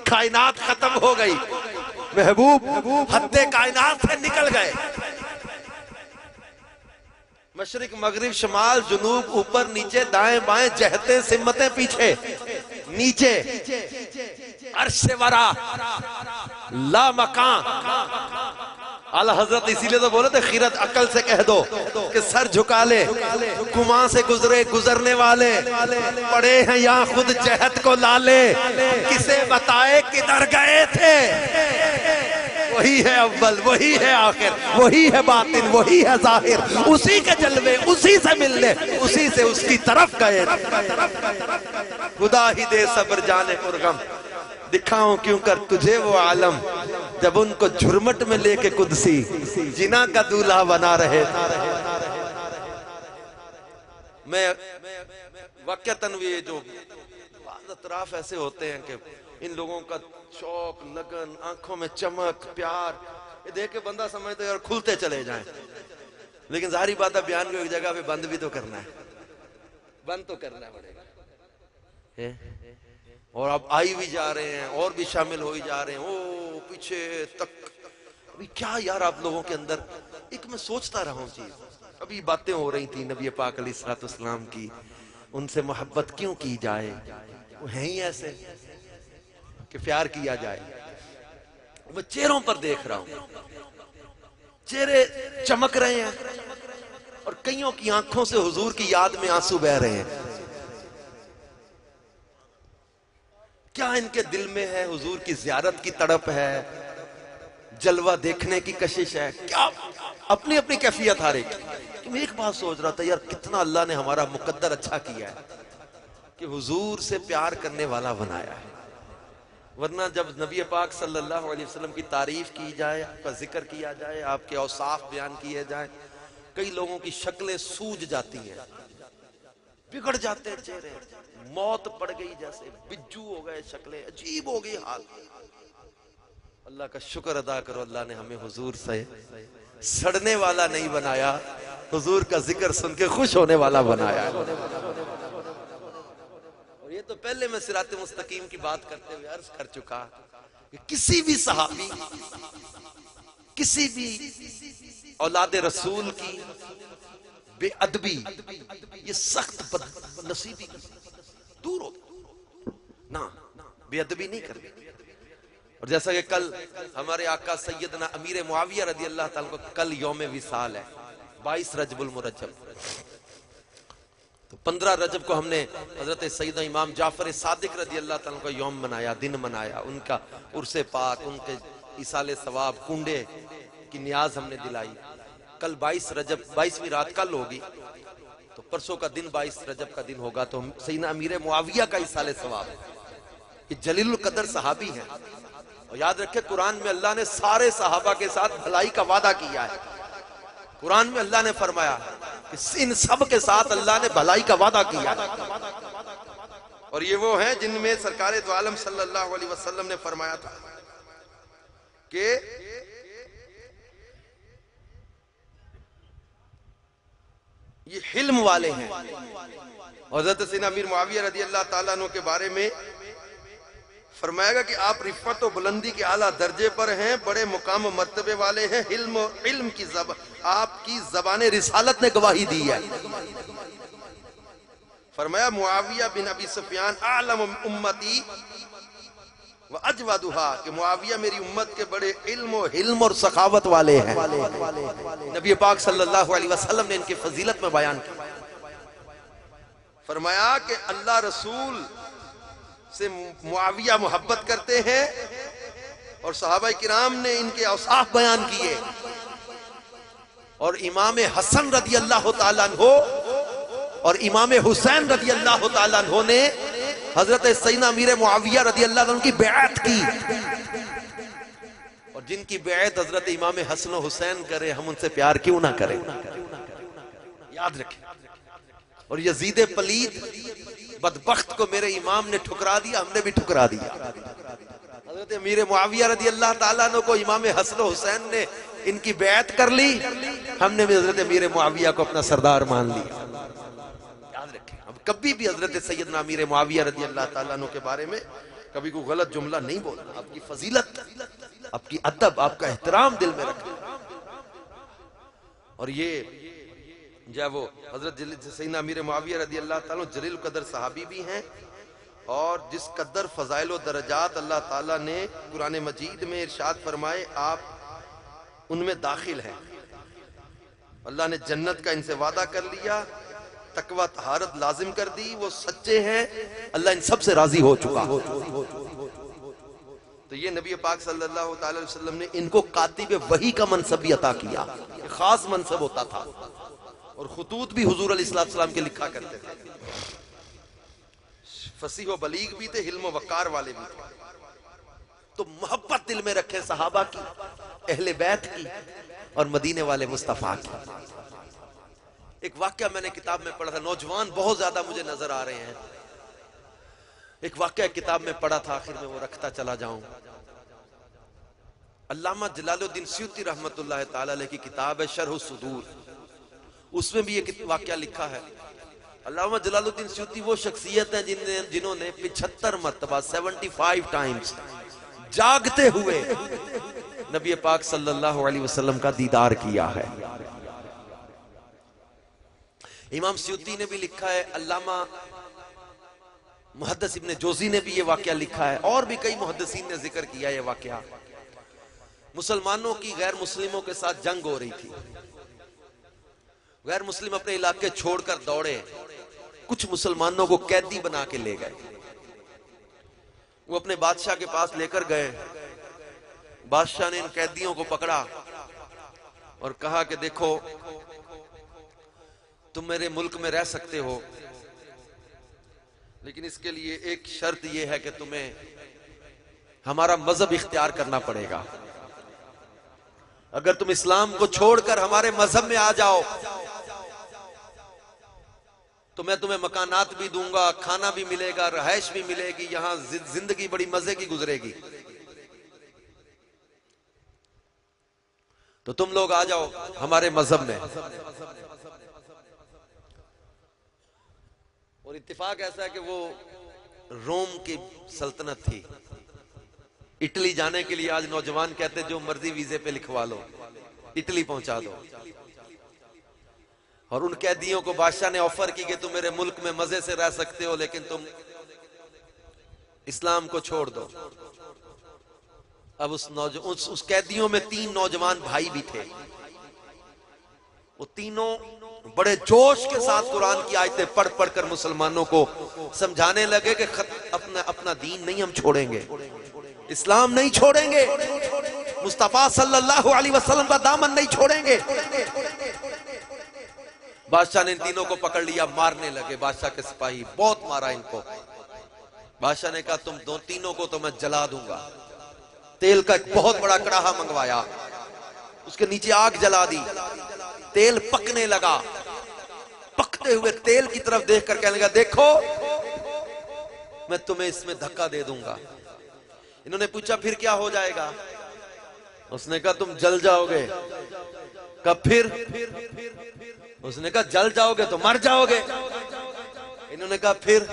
کائنات ختم ہو گئی، محبوب حد کائنات سے نکل گئے، مشرق مغرب شمال جنوب اوپر نیچے دائیں بائیں جہتیں سمتیں پیچھے نیچے عرش ورا لا مکان، اعلی حضرت اسی لئے تو بولے تھے خیرت عقل سے کہہ دو کہ سر جھکا لے، کماں سے گزرے گزرنے والے، پڑے ہیں یہاں خود جہت کو لالے، کسے بتائے کدھر گئے تھے، وہی ہے اول، وہی ہے آخر، وہی ہے باطن، وہی ہے ظاہر، اسی کے جلوے، اسی سے ملنے، اسی سے اس کی طرف گئے، خدا ہی دے صبر جانے پرغم، دکھاؤں کیوں کر تجھے وہ عالم، جب ان کو جھرمٹ میں لے کے قدسی جنا کا دولہا بنا رہے۔ میں واقعتاً یہ جو بعض اطراف ایسے ہوتے ہیں کہ ان لوگوں کا شوق، لگن، آنکھوں میں چمک، پیار، یہ دیکھ کے بندہ سمجھتا ہے یار کھلتے چلے جائیں، لیکن ظاہری بات ہے بیان کو ایک جگہ پہ بند بھی تو کرنا ہے، بند تو کرنا پڑے گا، اور اب آئی بھی جا رہے ہیں اور بھی شامل ہوئی جا رہے ہیں، او پیچھے تک، ابھی کیا یار آپ لوگوں کے اندر، ایک میں سوچتا رہا ہوں چیز، ابھی باتیں ہو رہی تھی نبی پاک علیہ السلام کی، ان سے محبت کیوں کی جائے، وہ ہیں ہی ایسے کہ پیار کیا جائے، میں چہروں پر دیکھ رہا ہوں، چہرے چمک رہے ہیں، اور کئیوں کی آنکھوں سے حضور کی یاد میں آنسو بہہ رہے ہیں، کیا ان کے دل میں ہے حضور کی زیارت کی تڑپ ہے، جلوہ دیکھنے کی کشش ہے، کیا اپنی اپنی کیفیت ہر ایک، کہ میں ایک بات سوچ رہا تھا یار کتنا اللہ نے ہمارا مقدر اچھا کیا ہے کہ حضور سے پیار کرنے والا بنایا ہے، ورنہ جب نبی پاک صلی اللہ علیہ وسلم کی تعریف کی جائے، آپ کا ذکر کیا جائے، آپ کے اوصاف بیان کیے جائیں، کئی لوگوں کی شکلیں سوج جاتی ہیں، بگڑ جاتے ہیں چہرے، موت پڑ گئی جیسے، بجو ہو گئے شکلیں، عجیب ہو گئی حال، اللہ کا شکر ادا کرو اللہ نے ہمیں حضور سے سڑنے والا نہیں بنایا، حضور کا ذکر سن کے خوش ہونے والا بنایا ہے، اور یہ تو پہلے میں صراط مستقیم کی بات کرتے ہوئے عرض کر چکا کہ کسی بھی صحابی، کسی بھی اولاد رسول کی بے ادبی، یہ سخت بد نصیبی دور ہو نا، بے ادبی نہیں کرنی، اور جیسا کہ کل ہمارے آقا سیدنا امیر معاویہ رضی اللہ تعالیٰ کو کل یوم وصال ہے، 22 رجب المرجب، تو 15 رجب کو ہم نے حضرت سیدنا امام جعفر صادق رضی اللہ تعالیٰ کو یوم منایا، دن منایا، ان کا عرس پاک، ان کے ایصال ثواب، کنڈے کی نیاز ہم نے دلائی، کل 22 رجب، 22ویں رات کل ہوگی، تو پرسوں کا دن 22 رجب کا دن ہوگا، تو سیدنا امیر معاویہ کا ایصال ثواب ہے، یہ جلیل القدر صحابی ہیں، اور یاد رکھیں قرآن میں اللہ نے سارے صحابہ کے ساتھ بھلائی کا وعدہ کیا ہے، قرآن میں اللہ نے فرمایا کہ ان سب کے ساتھ اللہ نے بھلائی کا وعدہ کیا ہے، اور یہ وہ ہیں جن میں سرکار دو عالم صلی اللہ علیہ وسلم نے فرمایا تھا کہ یہ حلم والے ہیں، حضرت سیدنا امیر معاویہ رضی اللہ تعالیٰ عنہ کے بارے میں فرمائے گا کہ آپ رفعت و بلندی کے اعلیٰ درجے پر ہیں، بڑے مقام و مرتبے والے ہیں، علم کی آپ کی زبان رسالت نے گواہی دی ہے۔ فرمایا معاویہ بن ابی سفیان اعلم امتی و اجودہا، کہ معاویہ میری امت کے بڑے علم و حلم اور سخاوت والے ہیں۔ نبی پاک صلی اللہ علیہ وسلم نے ان کی فضیلت میں بیان کی، فرمایا کہ اللہ رسول سے معاویہ محبت کرتے ہیں، اور صحابہ کرام نے ان کے اوصاف بیان کیے، اور امام حسن رضی اللہ تعالیٰ عنہ اور امام حسین رضی اللہ تعالیٰ عنہ نے حضرت سیدنا امیر معاویہ رضی اللہ عنہ کی بیعت کی، اور جن کی بیعت حضرت امام حسن و حسین کرے، ہم ان سے پیار کیوں نہ کریں؟ یاد رکھیں۔ اور یزید پلید بدبخت کو میرے امام نے ٹھکرا دیا، ہم نے بھی ٹھکرا دیا۔ حضرت امیر معاویہ رضی اللہ تعالیٰ عنہ کو امام حسن و حسین نے ان کی بیعت کر لی، ہم نے بھی حضرت امیر معاویہ کو اپنا سردار مان لیا۔ یاد رکھیں، اب کبھی بھی حضرت سیدنا امیر معاویہ رضی اللہ تعالیٰ عنہ کے بارے میں کبھی کوئی غلط جملہ نہیں بولنا، آپ کی فضیلت، آپ کی ادب، آپ کا احترام دل میں رکھیں۔ اور یہ جب وہ حضرت سیدنا امیر معاویہ رضی اللہ تعالیٰ جلیل قدر صحابی بھی ہیں، اور جس قدر فضائل و درجات اللہ تعالیٰ نے قرآن مجید میں ارشاد فرمائے آپ ان میں داخل ہیں۔ اللہ نے جنت کا ان سے وعدہ کر لیا، تقوی طہارت لازم کر دی، وہ سچے ہیں، اللہ ان سب سے راضی ہو چکا۔ تو یہ نبی پاک صلی اللہ تعالی وسلم نے ان کو کاتب وحی کا منصب بھی عطا کیا، خاص منصب ہوتا تھا، اور خطوط بھی حضور علیہ السلام کے لکھا کرتے تھے۔ فصیح و بلیغ بھی تھے، حلم و وقار والے بھی تھے۔ تو محبت دل میں رکھیں صحابہ کی، اہل بیت کی، اور مدینے والے مصطفیٰ کی۔ ایک واقعہ میں نے کتاب میں پڑھا تھا، نوجوان بہت زیادہ مجھے نظر آ رہے ہیں، ایک واقعہ کتاب میں پڑھا تھا، آخر میں وہ رکھتا چلا جاؤں۔ علامہ جلال الدین سیوطی رحمت اللہ تعالی علیہ کی کتاب ہے شرح الصدور، اس میں بھی یہ واقعہ لکھا ہے۔ علامہ جلال الدین سیوطی وہ شخصیت ہیں جنہوں نے 75 مرتبہ 75 ٹائمز جاگتے ہوئے نبی پاک صلی اللہ علیہ وسلم کا دیدار کیا ہے۔ امام سیوطی نے بھی لکھا ہے، علامہ محدث ابن جوزی نے بھی یہ واقعہ لکھا ہے، اور بھی کئی محدثین نے ذکر کیا یہ واقعہ۔ مسلمانوں کی غیر مسلموں کے ساتھ جنگ ہو رہی تھی، غیر مسلم اپنے علاقے چھوڑ کر دوڑے، کچھ مسلمانوں کو قیدی بنا کے لے گئے، وہ اپنے بادشاہ کے پاس لے کر گئے۔ بادشاہ نے ان قیدیوں کو پکڑا اور کہا کہ دیکھو تم میرے ملک میں رہ سکتے ہو، لیکن اس کے لیے ایک شرط یہ ہے کہ تمہیں ہمارا مذہب اختیار کرنا پڑے گا، اگر تم اسلام کو چھوڑ کر ہمارے مذہب میں آ جاؤ تو میں تمہیں مکانات بھی دوں گا، کھانا بھی ملے گا، رہائش بھی ملے گی، یہاں زندگی بڑی مزے کی گزرے گی، تو تم لوگ آ جاؤ ہمارے مذہب میں۔ اور اتفاق ایسا ہے کہ وہ روم کی سلطنت تھی، اٹلی جانے کے لیے آج نوجوان کہتے جو مرضی ویزے پہ لکھوا لو، اٹلی پہنچا دو۔ اور ان قیدیوں کو بادشاہ نے آفر کی کہ تم میرے ملک میں مزے سے رہ سکتے ہو، لیکن تم اسلام کو چھوڑ دو۔ اب اس قیدیوں میں 3 نوجوان بھائی بھی تھے، وہ تینوں بڑے جوش کے ساتھ قرآن کی آیتیں پڑھ پڑھ کر مسلمانوں کو سمجھانے لگے کہ اپنا دین نہیں ہم چھوڑیں گے، اسلام نہیں چھوڑیں گے، مصطفیٰ صلی اللہ علیہ وسلم کا دامن نہیں چھوڑیں گے۔ بادشاہ نے ان تینوں کو پکڑ لیا، مارنے لگے، بادشاہ کے سپاہی بہت مارا ان کو۔ بادشاہ نے کہا تم تینوں کو تو میں جلا دوں گا۔ تیل کا ایک بہت بڑا کڑاہا منگوایا، اس کے نیچے آگ جلا دی، تیل پکنے لگا، پکتے ہوئے تیل کی طرف دیکھ کر کہنے لگا دیکھو میں تمہیں اس میں دھکا دے دوں گا۔ انہوں نے پوچھا پھر کیا ہو جائے گا؟ اس نے کہا تم جل جاؤ گے۔ کہا پھر؟ اس نے کہا جل جاؤ گے تو مر جاؤ گے۔ انہوں نے کہا پھر؟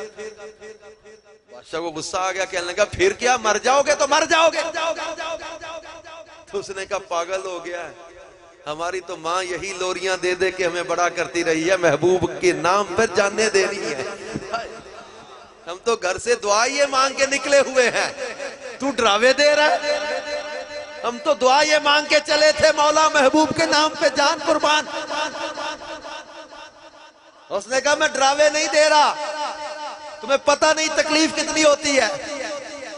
بادشاہ کو غصہ آ گیا، کہنے لگا پھر کیا، مر جاؤ گے تو مر جاؤ گے۔ تو اس نے کہا پاگل ہو گیا ہے، ہماری تو ماں یہی لوریاں دے دے کے ہمیں بڑا کرتی رہی ہے، محبوب کے نام پر جاننے دینی ہے، ہم تو گھر سے دعا یہ مانگ کے نکلے ہوئے ہیں، تو ڈراوے دے رہا ہے۔ ہم تو دعا یہ مانگ کے چلے تھے، مولا محبوب کے نام پہ جان قربان۔ اس نے کہا میں ڈراوے نہیں دے رہا، تمہیں پتہ نہیں تکلیف کتنی ہوتی ہے۔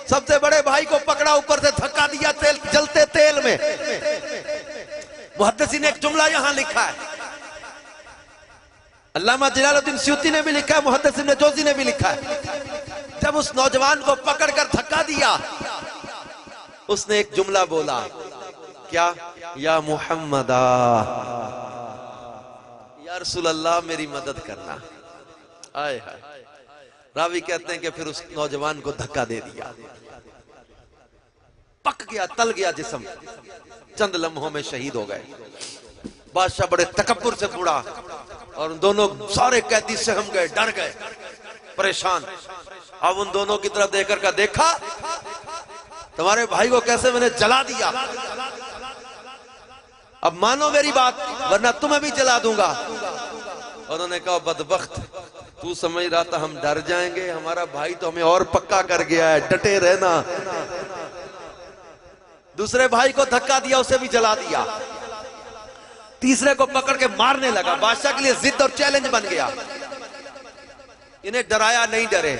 سب سے بڑے بھائی کو پکڑا، اوپر سے دھکا دیا تیل جلتے تیل میں۔ محدثین نے ایک جملہ یہاں لکھا ہے، علامہ جلال الدین سیوطی نے بھی لکھا ہے، محدث ابن جوزی نے بھی لکھا ہے، جب اس نوجوان کو پکڑ کر دھکا دیا، اس نے ایک جملہ بولا، کیا؟ یا محمدہ، یا رسول اللہ میری مدد کرنا۔ آئے ہائے، راوی کہتے ہیں کہ پھر اس نوجوان کو دھکا دے دیا، پک گیا، تل گیا جسم، چند لمحوں میں شہید ہو گئے۔ بادشاہ بڑے تکبر سے بوڑھا، اور ان دونوں سارے قیدی سہم گئے، ڈر گئے، پریشان۔ اب ان دونوں کی طرف دیکھ کر دیکھا تمہارے بھائی کو کیسے میں نے جلا دیا، اب مانو میری بات ورنہ تمہیں بھی جلا دوں گا۔ اور انہوں نے کہا بدبخت، تو سمجھ رہا تھا ہم ڈر جائیں گے، ہمارا بھائی تو ہمیں اور پکا کر گیا ہے، ڈٹے رہنا۔ دوسرے بھائی کو دھکا دیا، اسے بھی جلا دیا، تیسرے کو پکڑ کے مارنے لگا۔ بادشاہ کے لیے ضد اور چیلنج بن گیا، انہیں ڈرایا نہیں ڈرے،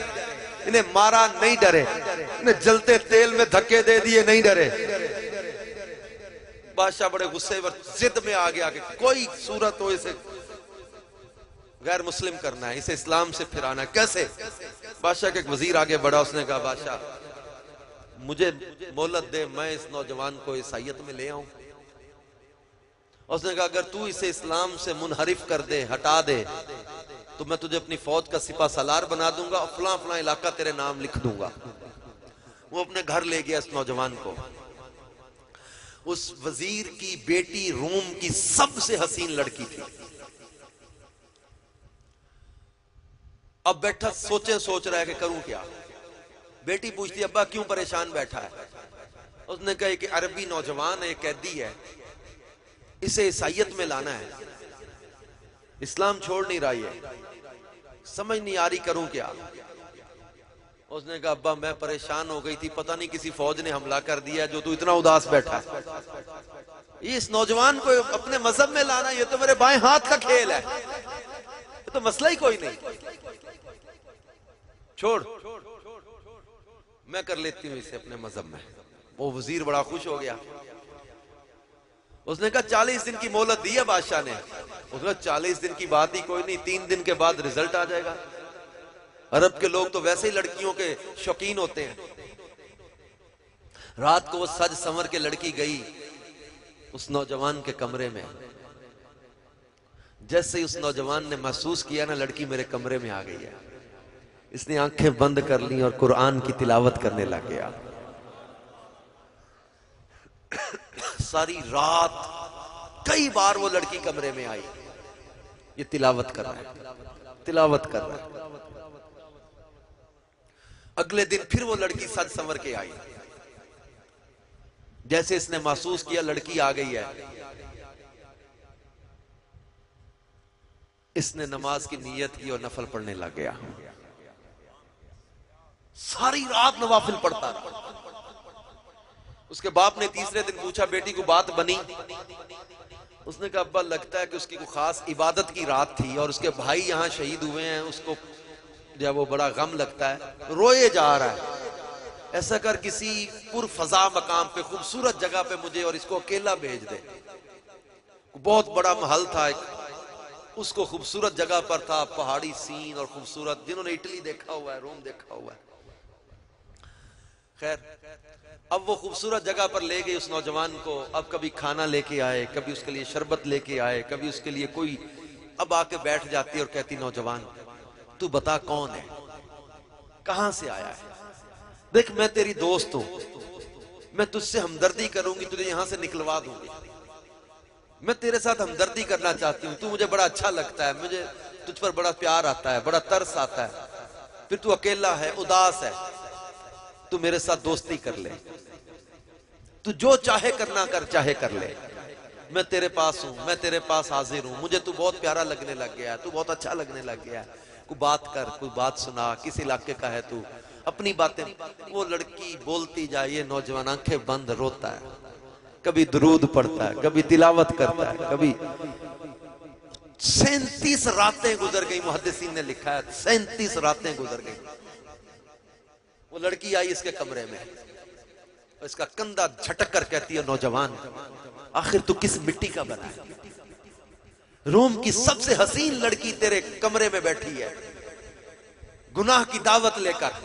انہیں مارا نہیں ڈرے، انہیں جلتے تیل میں دھکے دے دیے نہیں ڈرے۔ بادشاہ بڑے غصے پر ضد میں آ گیا کہ کوئی صورت ہو اسے غیر مسلم کرنا ہے، اسے اسلام سے پھرانا ہے، کیسے؟ بادشاہ کے ایک وزیر آگے بڑھا، اس نے کہا بادشاہ مجھے مہلت دے، میں اس نوجوان کو عیسائیت میں لے آؤں۔ اس نے کہا اگر تو اسے اسلام سے منحرف کر دے، ہٹا دے، تو میں تجھے اپنی فوج کا سپہ سالار بنا دوں گا اور فلاں فلاں علاقہ تیرے نام لکھ دوں گا۔ وہ اپنے گھر لے گیا اس نوجوان کو۔ اس وزیر کی بیٹی روم کی سب سے حسین لڑکی تھی۔ اب بیٹھا سوچ رہا ہے کہ کروں کیا۔ بیٹی پوچھتی ابا کیوں پریشان بیٹھا ہے؟ اس نے کہا کہ عربی نوجوان ہے، قیدی ہے، اسے عیسائیت میں لانا ہے، اسلام چھوڑ نہیں رہا، ہے سمجھ نہیں آ رہی، کروں کیا؟ اس نے کہا ابا میں پریشان ہو گئی تھی، پتہ نہیں کسی فوج نے حملہ کر دیا جو تو اتنا اداس بیٹھا ہے۔ یہ اس نوجوان کو اپنے مذہب میں لانا، یہ تو میرے بائیں ہاتھ کا کھیل ہے، یہ تو مسئلہ ہی کوئی نہیں، چھوڑ میں کر لیتی ہوں اسے اپنے مذہب میں۔ وہ وزیر بڑا خوش ہو گیا۔ اس نے کہا 40 دن کی مہلت دی ہے بادشاہ نے۔ اس نے 40 دن کی بات ہی کوئی نہیں، 3 دن کے بعد رزلٹ آ جائے گا۔ عرب کے لوگ تو ویسے ہی لڑکیوں کے شوقین ہوتے ہیں۔ رات کو وہ سج سنور کے لڑکی گئی اس نوجوان کے کمرے میں، جیسے ہی اس نوجوان نے محسوس کیا نا لڑکی میرے کمرے میں آ گئی ہے، اس نے آنکھیں بند کر لیں اور قرآن کی تلاوت کرنے لگ گیا۔ ساری رات کئی بار وہ لڑکی کمرے میں آئی، یہ تلاوت کر رہا ہے، تلاوت کر رہا ہے۔ اگلے دن پھر وہ لڑکی سج سنور کے آئی، جیسے اس نے محسوس کیا لڑکی آ گئی ہے، اس نے نماز کی نیت کی اور نفل پڑھنے لگ گیا۔ ساری رات نوافل پڑھتا رہا۔ اس کے باپ نے تیسرے دن پوچھا بیٹی کو بات بنی؟ اس نے کہا ابا لگتا ہے کہ اس کی کوئی خاص عبادت کی رات تھی اور اس کے بھائی یہاں شہید ہوئے ہیں، اس کو جب وہ بڑا غم لگتا ہے، روئے جا رہا ہے، ایسا کر کسی پر فضا مقام پہ خوبصورت جگہ پہ مجھے اور اس کو اکیلا بھیج دے۔ بہت بڑا محل تھا، اس کو خوبصورت جگہ پر تھا، پہاڑی سین اور خوبصورت، جنہوں نے اٹلی دیکھا ہوا ہے، روم دیکھا ہوا ہے۔ خیر اب وہ خوبصورت جگہ پر لے گئی اس نوجوان کو، اب کبھی کھانا لے کے آئے، کبھی اس کے لیے شربت لے کے آئے، کبھی اس کے لیے کوئی، اب آ کے بیٹھ جاتی اور کہتی نوجوان تو بتا کون ہے، کہاں سے آیا ہے؟ دیکھ میں تیری دوست ہوں، میں تجھ سے ہمدردی کروں گی، تجھے یہاں سے نکلوا دوں گی، میں تیرے ساتھ ہمدردی کرنا چاہتی ہوں، تو مجھے بڑا اچھا لگتا ہے، مجھے تجھ پر بڑا پیار آتا ہے، بڑا ترس آتا ہے، پھر تو اکیلا ہے، اداس ہے، تو میرے ساتھ دوستی کر لے، تو جو چاہے کرنا کر، چاہے کر لے، میں تیرے پاس ہوں، میں تیرے پاس حاضر ہوں، مجھے تو بہت پیارا لگنے لگ گیا ہے، تو بہت اچھا لگنے لگ گیا ہے، کوئی بات کر، کوئی بات سنا، کس علاقے کا ہے تو، اپنی باتیں۔ وہ لڑکی بولتی جائے، یہ نوجوان آنکھیں بند روتا ہے، کبھی درود پڑھتا ہے، کبھی تلاوت کرتا ہے، کبھی 37 راتیں گزر گئی، محدثین نے لکھا ہے 37 راتیں گزر گئی۔ وہ لڑکی آئی اس کے کمرے میں، اس کا کندھا جھٹک کر کہتی ہے، نوجوان آخر تو کس مٹی کا بنا ہے؟ روم کی سب سے حسین لڑکی تیرے کمرے میں بیٹھی ہے، گناہ کی دعوت لے کر،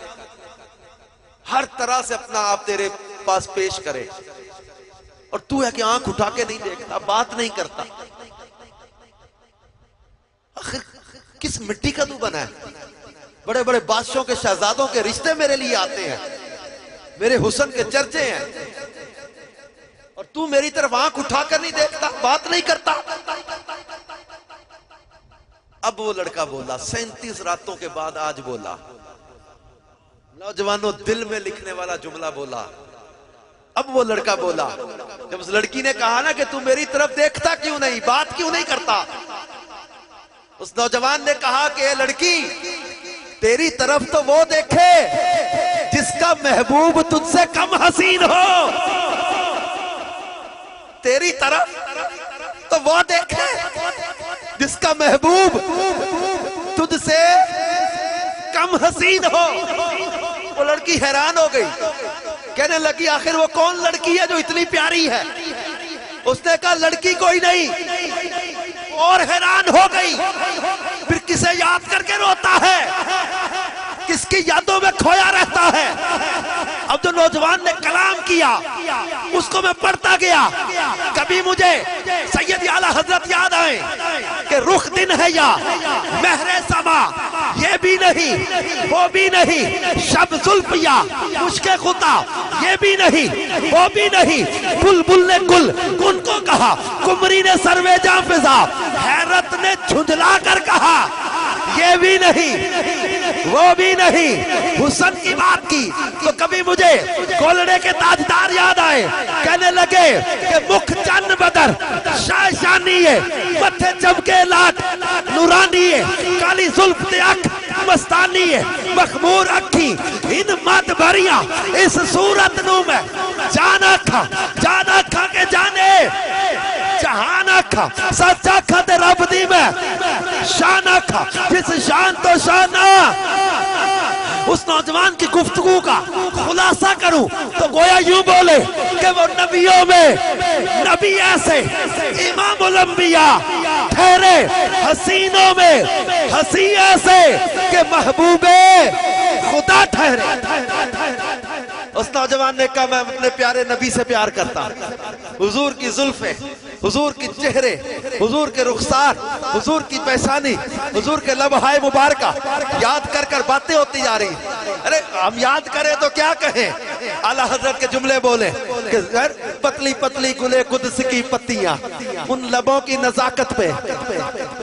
ہر طرح سے اپنا آپ تیرے پاس پیش کرے، اور تو ہے کہ آنکھ اٹھا کے نہیں دیکھتا، بات نہیں کرتا، آخر کس مٹی کا تو بنا ہے؟ بڑے بڑے بادشاہوں کے شہزادوں کے رشتے میرے لیے آتے ہیں، میرے حسن کے چرچے ہیں، اور تو میری طرف آنکھ اٹھا کر نہیں دیکھتا، بات نہیں کرتا۔ اب وہ لڑکا بولا، 37 راتوں کے بعد آج بولا، نوجوانوں دل میں لکھنے والا جملہ بولا۔ اب وہ لڑکا بولا، جب اس لڑکی نے کہا نا کہ تو میری طرف دیکھتا کیوں نہیں، بات کیوں نہیں کرتا، اس نوجوان نے کہا کہ اے لڑکی، تیری طرف تو وہ دیکھے جس کا محبوب تجھ سے کم حسین ہو، تیری طرف تو وہ دیکھے جس کا محبوب تجھ سے کم حسین ہو۔ وہ لڑکی حیران ہو گئی، کہنے لگی آخر وہ کون لڑکی ہے جو اتنی پیاری ہے؟ اس نے کہا لڑکی کوئی نہیں، اور حیران ہو گئی، پھر کسے یاد کر کے روتا ہے، کس کی یادوں میں کھویا رہتا ہے؟ اب جو نوجوان نے کلام کیا اس کو میں پڑھتا گیا، کبھی مجھے سید اعلیٰ حضرت یاد آئے کہ رخ دن ہے یا مہر سما، یہ بھی نہیں وہ بھی نہیں، شب زلف یا مشک خطا، یہ بھی نہیں وہ بھی نہیں، بلبل نے گل ان کو کہا، کمری نے سروے جاں فضا، حیرت نے جھنجلا کر کہا، یہ بھی نہیں وہ بھی نہیں، حسن کی بات کی تو کبھی مجھے گولڑے کے تاجدار یاد آئے، کہنے لگے کہ مکھ چند بدر شاہ شانی ہے، متھے چمکے لاٹ نورانی ہے، کالی زلف تے اکھ مستانی ہے، مخمور اکھی ان مد بھریاں، اس صورت نو میں جانا کھا کے جانے جہانا کھا، سچا کھا تے رب دی میں شانہ کھا، جس شان تو شانہ۔ اس نوجوان کی گفتگو کا خلاصہ کروں تو گویا یوں بولے کہ وہ نبیوں میں نبی ایسے، امام الانبیاء ٹھہرے، حسینوں میں حسین ایسے کہ محبوب خدا ٹھہرے۔ اس نوجوان نے کہا میں اپنے پیارے نبی سے پیار کرتا ہوں، حضور کی زلفیں، حضور کی چہرے، حضور کے رخسار، حضور کی پیشانی، حضور کے لبہائے مبارکہ یاد کر کر باتیں ہوتی جا رہی ہیں۔ ارے ہم یاد کریں تو کیا کہیں؟ اعلیٰ حضرت کے جملے بولے کہ پتلی پتلی گلے قدس کی پتیاں، ان لبوں کی نزاکت پہ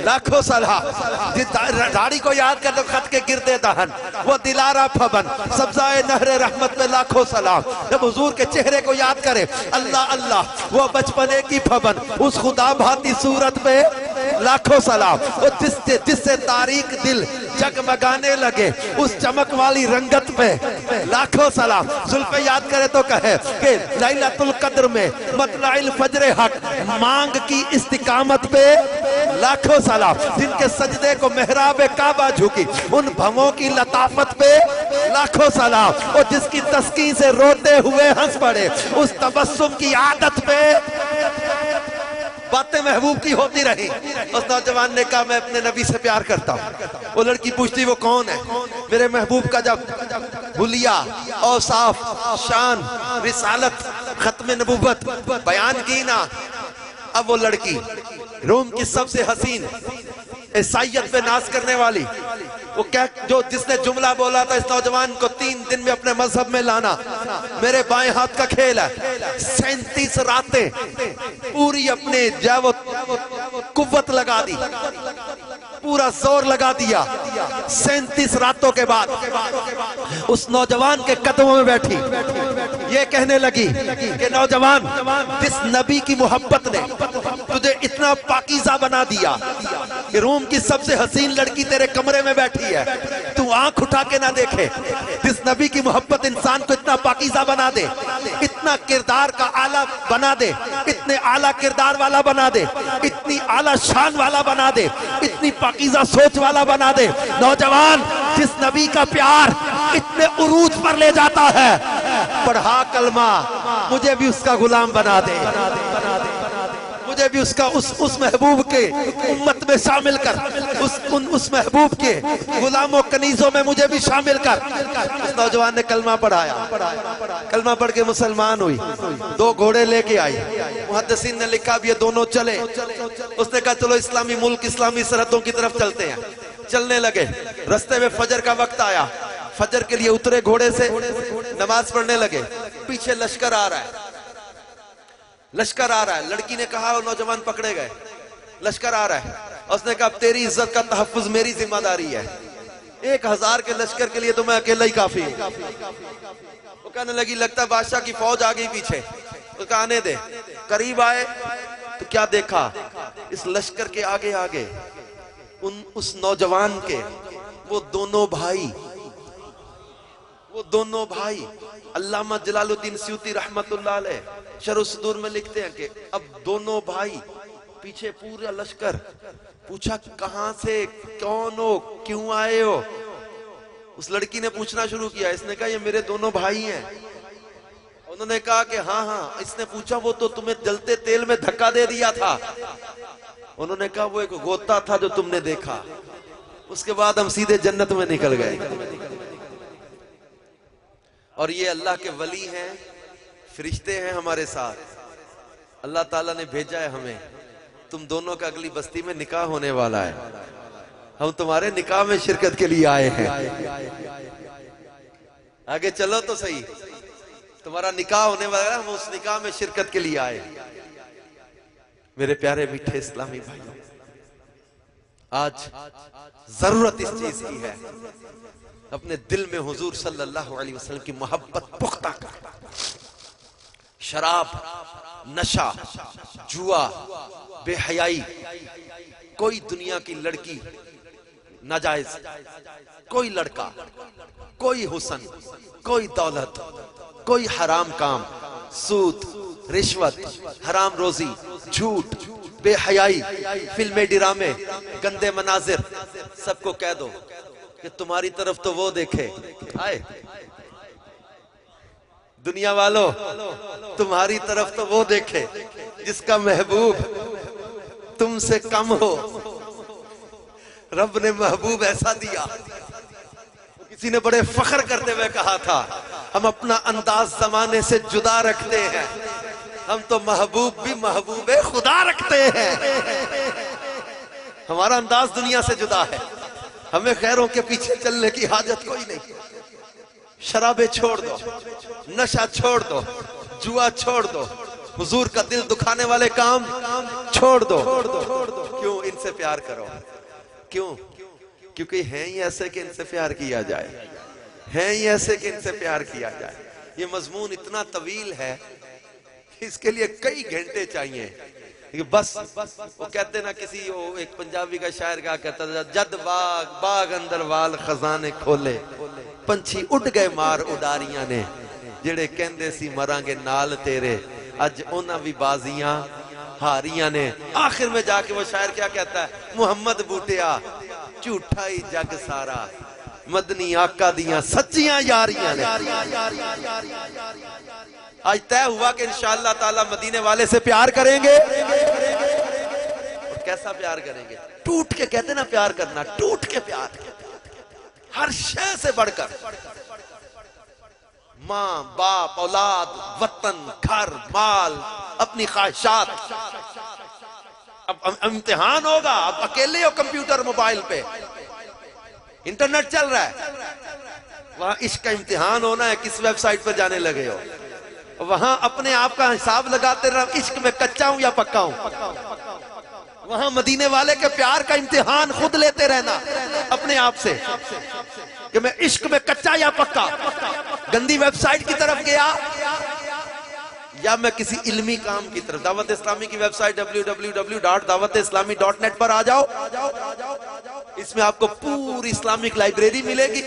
لاکھوں سلام، داڑھی کو یاد کر لو خط کے گردے دہن، وہ دلارہ پھبن، سبزائے نہر رحمت پہ لاکھوں سلام۔ جب حضور کے چہرے کو یاد کرے، اللہ اللہ، وہ بچپنے کی پھبن، اس خدا بھاتی صورت پہ لاکھوں سلام، جس سے تاریک دل جگمگانے لگے، اس چمک والی رنگت پہ لاکھوں سلام۔ زلفیں یاد کرے تو کہے کہ لیلۃ القدر میں مطلع الفجر حق، مانگ کی استقامت پہ لاکھوں سلام، جن کے سجدے کو محراب کعبہ جھکی، ان بھووں کی لطافت پہ لاکھوں سلام، اور جس کی تسکین سے روتے ہوئے ہنس پڑے، اس تبسم کی عادت پہ باتیں محبوب کی ہوتی رہی۔ اس نوجوان نے کہا میں اپنے نبی سے پیار کرتا ہوں۔ وہ لڑکی پوچھتی وہ کون ہے؟ میرے محبوب کا جب حلیہ، اوصاف، شان، رسالت، ختم نبوت بیان کی نا، اب وہ لڑکی روم کی سب سے حسین، عیسائیت پہ ناز کرنے والی، وہ جس نے جملہ بولا تھا اس نوجوان کو 3 دن میں اپنے مذہب میں لانا، میرے بائیں ہاتھ کا کھیل ہے، 37 راتیں پوری اپنے قوت لگا دی، پورا زور لگا دیا. 37 راتوں کے بعد اس نوجوان کے قدموں میں بیٹھی, یہ کہنے لگی کہ نوجوان, جس نبی کی محبت نے تجھے اتنا پاکیزہ بنا دیا کہ روم کی سب سے حسین لڑکی تیرے کمرے میں بیٹھی ہے, تو آنکھ اٹھا کے نہ دیکھے. جس نبی کی محبت انسان کو اتنا پاکیزہ بنا دے, اتنا کردار کا اعلیٰ بنا دے, اتنے اعلیٰ کردار والا بنا دے, اتنی اعلیٰ شان والا بنا دے, اتنی پاکیزہ سوچ والا بنا دے. نوجوان, جس نبی کا پیار اتنے عروج پر لے جاتا ہے, پڑھا کلمہ, مجھے بھی اس کا غلام بنا دے, مجھے بھی اس کا اس محبوب کے امت میں شامل کر, اس محبوب کے غلاموں کنیزوں میں مجھے بھی شامل کر. اس نوجوان نے کلمہ پڑھایا, کلمہ پڑھ کے مسلمان ہوئی, 2 گھوڑے لے کے آئی. محدثین نے لکھا بھی یہ دونوں چلے. اس نے کہا چلو اسلامی ملک, اسلامی سرحدوں کی طرف چلتے ہیں. چلنے لگے, رستے میں فجر کا وقت آیا, فجر کے لیے اترے گھوڑے سے, نماز پڑھنے لگے. پیچھے لشکر آ رہا ہے, لشکر آ رہا ہے. لڑکی نے کہا, اور نوجوان پکڑے گئے, لشکر آ رہا ہے. اس نے کہا تیری عزت کا تحفظ میری ذمہ داری ہے, 1000 کے لشکر کے لیے تو میں اکیلا ہی کافی ہوں. وہ کہنے لگی لگتا ہے بادشاہ کی فوج آ گئی پیچھے. وہ کہا آنے دے. قریب آئے تو کیا دیکھا, اس لشکر کے آگے آگے اس نوجوان کے وہ دونوں بھائی. علامہ جلال الدین سیوطی رحمت اللہ علیہ شرح الصدور میں لکھتے ہیں کہ اب دونوں بھائی پیچھے پورا لشکر. پوچھا کہاں سے, کون ہو, کیوں آئے ہو؟ اس لڑکی نے پوچھنا شروع کیا. اس نے کہا یہ میرے دونوں بھائی ہیں. انہوں نے کہا کہ ہاں. اس نے پوچھا وہ تو تمہیں جلتے تیل میں دھکا دے دیا تھا. انہوں نے کہا وہ ایک غوطہ تھا جو تم نے دیکھا, اس کے بعد ہم سیدھے جنت میں نکل گئے. اور یہ اللہ کے ولی ہیں, فرشتے ہیں ہمارے ساتھ. اللہ تعالیٰ نے بھیجا ہے ہمیں. تم دونوں کا اگلی بستی میں نکاح ہونے والا ہے, ہم تمہارے نکاح میں شرکت کے لیے آئے ہیں. آگے چلو تو صحیح, تمہارا نکاح ہونے والا ہے, ہم اس نکاح میں شرکت کے لیے آئے. میرے پیارے میٹھے اسلامی بھائیوں, آج ضرورت اس چیز کی ہے اپنے دل میں حضور صلی اللہ علیہ وسلم کی محبت پختہ کر. شراب, نشہ, جوا, بے حیائی, کوئی دنیا کی لڑکی ناجائز, کوئی لڑکا, کوئی حسن, کوئی دولت, کوئی حرام کام, سود, رشوت, حرام روزی, جھوٹ, بے حیائی, فلمیں, ڈرامے, گندے مناظر, سب کو کہہ دو کہ تمہاری طرف تو وہ دیکھے. آئے دنیا والو, تمہاری طرف تو وہ دیکھے جس کا محبوب تم سے کم ہو. رب نے محبوب ایسا دیا. کسی نے بڑے فخر کرتے ہوئے کہا تھا ہم اپنا انداز زمانے سے جدا رکھتے ہیں, ہم تو محبوب بھی محبوب خدا رکھتے ہیں. ہمارا انداز دنیا سے جدا ہے, ہمیں خیروں کے پیچھے چلنے کی حاجت کوئی نہیں. شرابیں چھوڑ دو, نشہ چھوڑ دو, جوا چھوڑ دو, حضور کا دل دکھانے والے کام چھوڑ دو. کیوں؟ ان سے پیار کرو. کیوں؟ کیونکہ ہیں ہی ایسے کہ ان سے پیار کیا جائے, ہیں ہی ایسے کہ ان سے پیار کیا جائے. یہ مضمون اتنا طویل ہے, اس کے لیے کئی گھنٹے چاہیے. بس وہ کہتے نا, کسی ایک پنجابی کا شاعر کہا کرتا تھا, جد باغ اندر وال خزانے کھولے, پنچھی اڑ گئے مار اڈاریاں نے, جڑے کہندے سی مرانگے نال تیرے, اج اونا بھی بازیاں ہاریاں نے. آخر میں جا کے وہ شاعر کیا کہتا ہے, محمد بوٹیا جھوٹا ہی جگ سارا, مدنی آقا دیاں سچیاں یاریاں نے. آج طے ہوا کہ انشاءاللہ تعالی مدینے والے سے پیار کریں گے. اور کیسا پیار کریں گے؟ ٹوٹ کے کہتے نا پیار کرنا, ٹوٹ کے پیار, ہر شے سے بڑھ کر. ماں, باپ, اولاد, وطن, گھر, مال, اپنی خواہشات. اب امتحان ہوگا, اب اکیلے ہو کمپیوٹر موبائل پہ, انٹرنیٹ چل رہا ہے, وہاں عشق کا امتحان ہونا ہے کس ویب سائٹ پر جانے لگے ہو. وہاں اپنے آپ کا حساب لگاتے رہنا, عشق میں کچا ہوں یا پکا ہوں. وہاں مدینے والے کے پیار کا امتحان خود لیتے رہنا اپنے آپ سے کہ میں عشق میں کچا یا پکا، گندی ویب سائٹ کی طرف گیا یا میں کسی علمی کام کی طرف۔ دعوت اسلامی کی ویب سائٹ www.dawatislami.net پر آ جاؤ، اس میں آپ کو پوری اسلامک لائبریری ملے گی،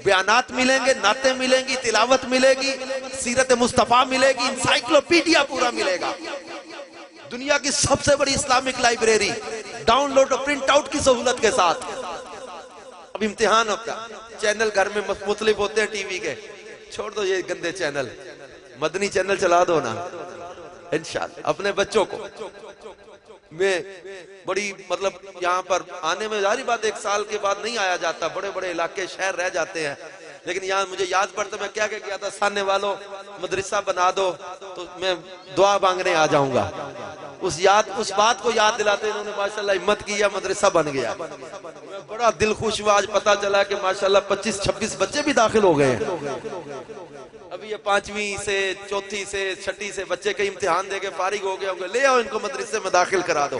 بیانات ملیں گے، نعتیں ملیں گی، تلاوت ملے گی، سیرت مصطفیٰ ملے گی، انسائکلوپیڈیا پورا ملے گا۔ دنیا کی سب سے بڑی اسلامک لائبریری، ڈاؤن لوڈ اور پرنٹ آؤٹ کی سہولت کے ساتھ۔ اب امتحان ہوتا ہے، چینل گھر میں مختلف ہوتے ہیں ٹی وی کے، چھوڑ دو یہ گندے چینل، مدنی چینل چلا دو نا انشاءاللہ۔ اپنے بچوں کو میں بڑی مطلب یہاں پر آنے میں ظاہری بات 1 سال کے بعد نہیں آیا جاتا، بڑے بڑے علاقے شہر رہ جاتے ہیں، لیکن یہاں مجھے یاد پڑتا میں کیا کیا تھا، سانے والوں مدرسہ بنا دو تو میں دعا مانگنے آ جاؤں گا۔ اس بات کو یاد دلاتے انہوں نے ماشاءاللہ ہمت کیا، مدرسہ بن گیا۔ بڑا دل خوش ہوا، آج پتا چلا کہ ماشاءاللہ 25-26 بچے بھی داخل ہو گئے ہیں۔ ابھی یہ 5ویں سے 4تھی سے 6ٹھی سے بچے کے امتحان دے کے فارغ ہو گئے ہوں گے، لے آؤ ان کو مدرسے میں داخل کرا دو۔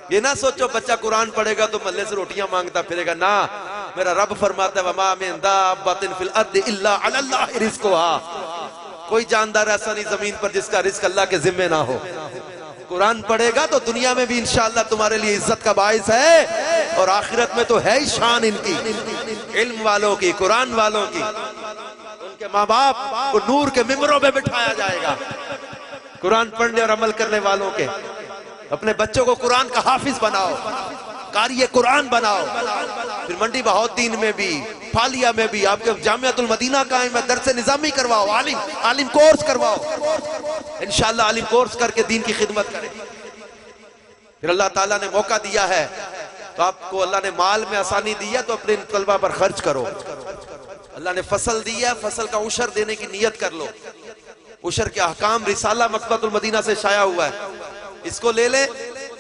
یہ نہ سوچو بچہ قرآن پڑھے گا تو محلے سے روٹیاں مانگتا پھرے گا، نہ، میرا رب فرماتا ہے وَمَا مِن دَابَّةٍ فِي الْأَرْضِ إِلَّا عَلَى اللَّهِ رِزْقُهَا، کوئی جاندار ایسا نہیں زمین پر جس کا رزق اللہ کے ذمہ نہ ہو۔ قرآن پڑھے گا تو دنیا میں بھی انشاءاللہ تمہارے لیے عزت کا باعث ہے، اور آخرت میں تو ہے ہی شان ان کی، علم والوں کی، قرآن والوں کی۔ ان کے ماں باپ کو نور کے ممبروں میں بٹھایا جائے گا، قرآن پڑھنے اور عمل کرنے والوں کے۔ اپنے بچوں کو قرآن کا حافظ بناؤ، قاری قرآن بناؤ۔ پھر منڈی بہاؤالدین میں بھی، پھالیا میں بھی آپ کے جامعۃ المدینہ قائم ہے، درس نظامی کرواؤ، عالم کورس کرواؤ، انشاءاللہ عالم کورس کر کے دین کی خدمت کریں۔ پھر اللہ تعالیٰ نے موقع دیا ہے تو آپ کو اللہ نے مال میں آسانی دی ہے تو اپنے طلبہ پر خرچ کرو۔ اللہ نے فصل دی ہے، فصل کا عشر دینے کی نیت کر لو۔ عشر کے احکام رسالہ مکتبۃ المدینہ سے شائع ہوا ہے، اس کو لے لیں۔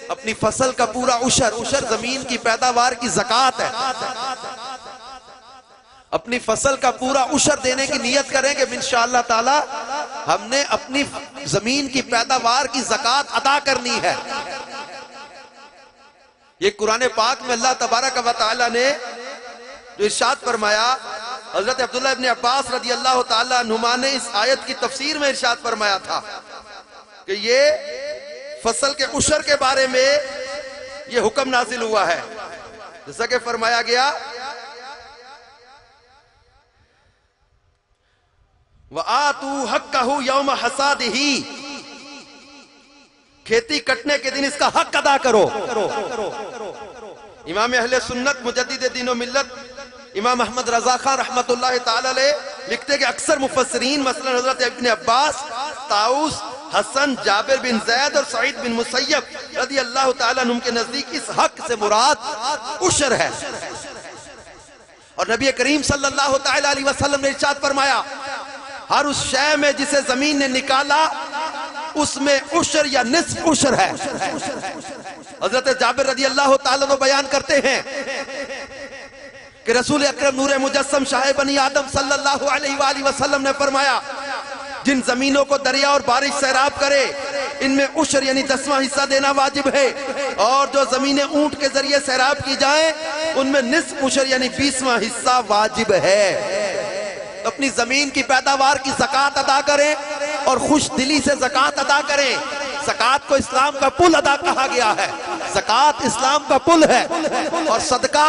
اپنی فصل کا پورا عشر زمین کی پیداوار کی زکوٰۃ ہے، اپنی فصل کا عشر عشر دینے کی نیت کریں کہ انشاءاللہ تعالی ہم نے اپنی زمین کی پیداوار کی زکوٰۃ ادا کرنی ہے۔ یہ قرآن پاک میں اللہ تبارک و تعالی نے جو ارشاد فرمایا، حضرت عبداللہ ابن عباس رضی اللہ تعالی عنہما نے اس آیت کی تفسیر میں ارشاد فرمایا تھا کہ یہ فصل کے عشر کے بارے میں یہ حکم نازل ہوا ہے، جیسا کہ فرمایا گیا وَآتُوا حَقَّهُ يَوْمَ حَصَادِهِ، کھیتی کٹنے کے دن اس کا حق ادا کرو۔ امام اہل سنت مجدد دین و ملت امام احمد رضا خان رحمت اللہ تعالی علیہ لکھتے کہ اکثر مفسرین مثلا حضرت ابن عباس، طاؤس، حسن، جابر بن زید اور سعید بن مسیب رضی اللہ تعالی عنہ کے نزدیک اس حق سے مراد عشر ہے۔ اور نبی کریم صلی اللہ تعالی علیہ وسلم نے ارشاد فرمایا ہر اس شے میں جسے زمین نے نکالا اس میں عشر یا نصف عشر ہے۔ حضرت جابر رضی اللہ تعالی عنہ بیان کرتے ہیں کہ رسول اکرم نور مجسم شاہ بنی آدم صلی اللہ علیہ وآلہ وسلم نے فرمایا جن زمینوں کو دریا اور بارش سیراب کرے ان میں عشر یعنی 10واں حصہ دینا واجب ہے، اور جو زمینیں اونٹ کے ذریعے سیراب کی جائیں ان میں نصف عشر یعنی 20واں حصہ واجب ہے۔ اپنی زمین کی پیداوار کی زکوٰۃ ادا کریں اور خوش دلی سے زکوٰۃ ادا کریں۔ زکوٰۃ کو اسلام کا پل ادا کہا گیا ہے، زکوٰۃ اسلام کا پل ہے۔ اور صدقہ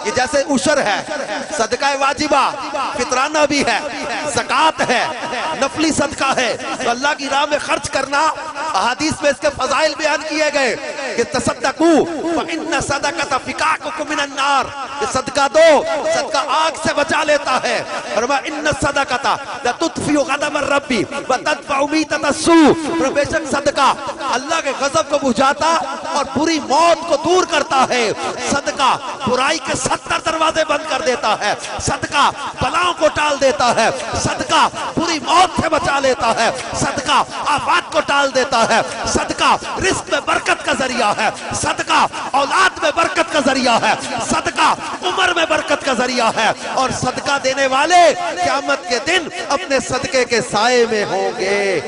یہ جیسے عشر ہے، صدقہ واجبہ فطرانہ بھی ہے، زکوٰۃ ہے، نفلی صدقہ ہے، تو اللہ کی راہ میں خرچ کرنا۔ احادیث میں اس کے فضائل بیان کیے گئے کہ تصدقوا فإن الصدقة فكاككم من النار، کہ صدقہ دو، صدقہ آگ سے بچا لیتا ہے۔ فرمایا ان الصدقة لتطفئ غضب الرب وتدفع ميتة السوء، بے شک صدقہ اللہ کے غضب کو بجھاتا اور بری موت کو دور کرتا ہے۔ صدقہ برائی کے 70 دروازے بند کر دیتا ہے، صدقہ بلاؤں کو ٹال دیتا ہے، صدقہ بری موت سے بچا لیتا ہے، صدقہ آفات کو ٹال دیتا ہے، صدقہ رزق میں برکت کا ذریعہ ہے، صدقہ اولاد میں برکت کا ذریعہ ہے، صدقہ عمر میں برکت کا ذریعہ ہے، اور صدقہ دینے والے قیامت کے دن اپنے صدقے کے سائے میں ہوں گے۔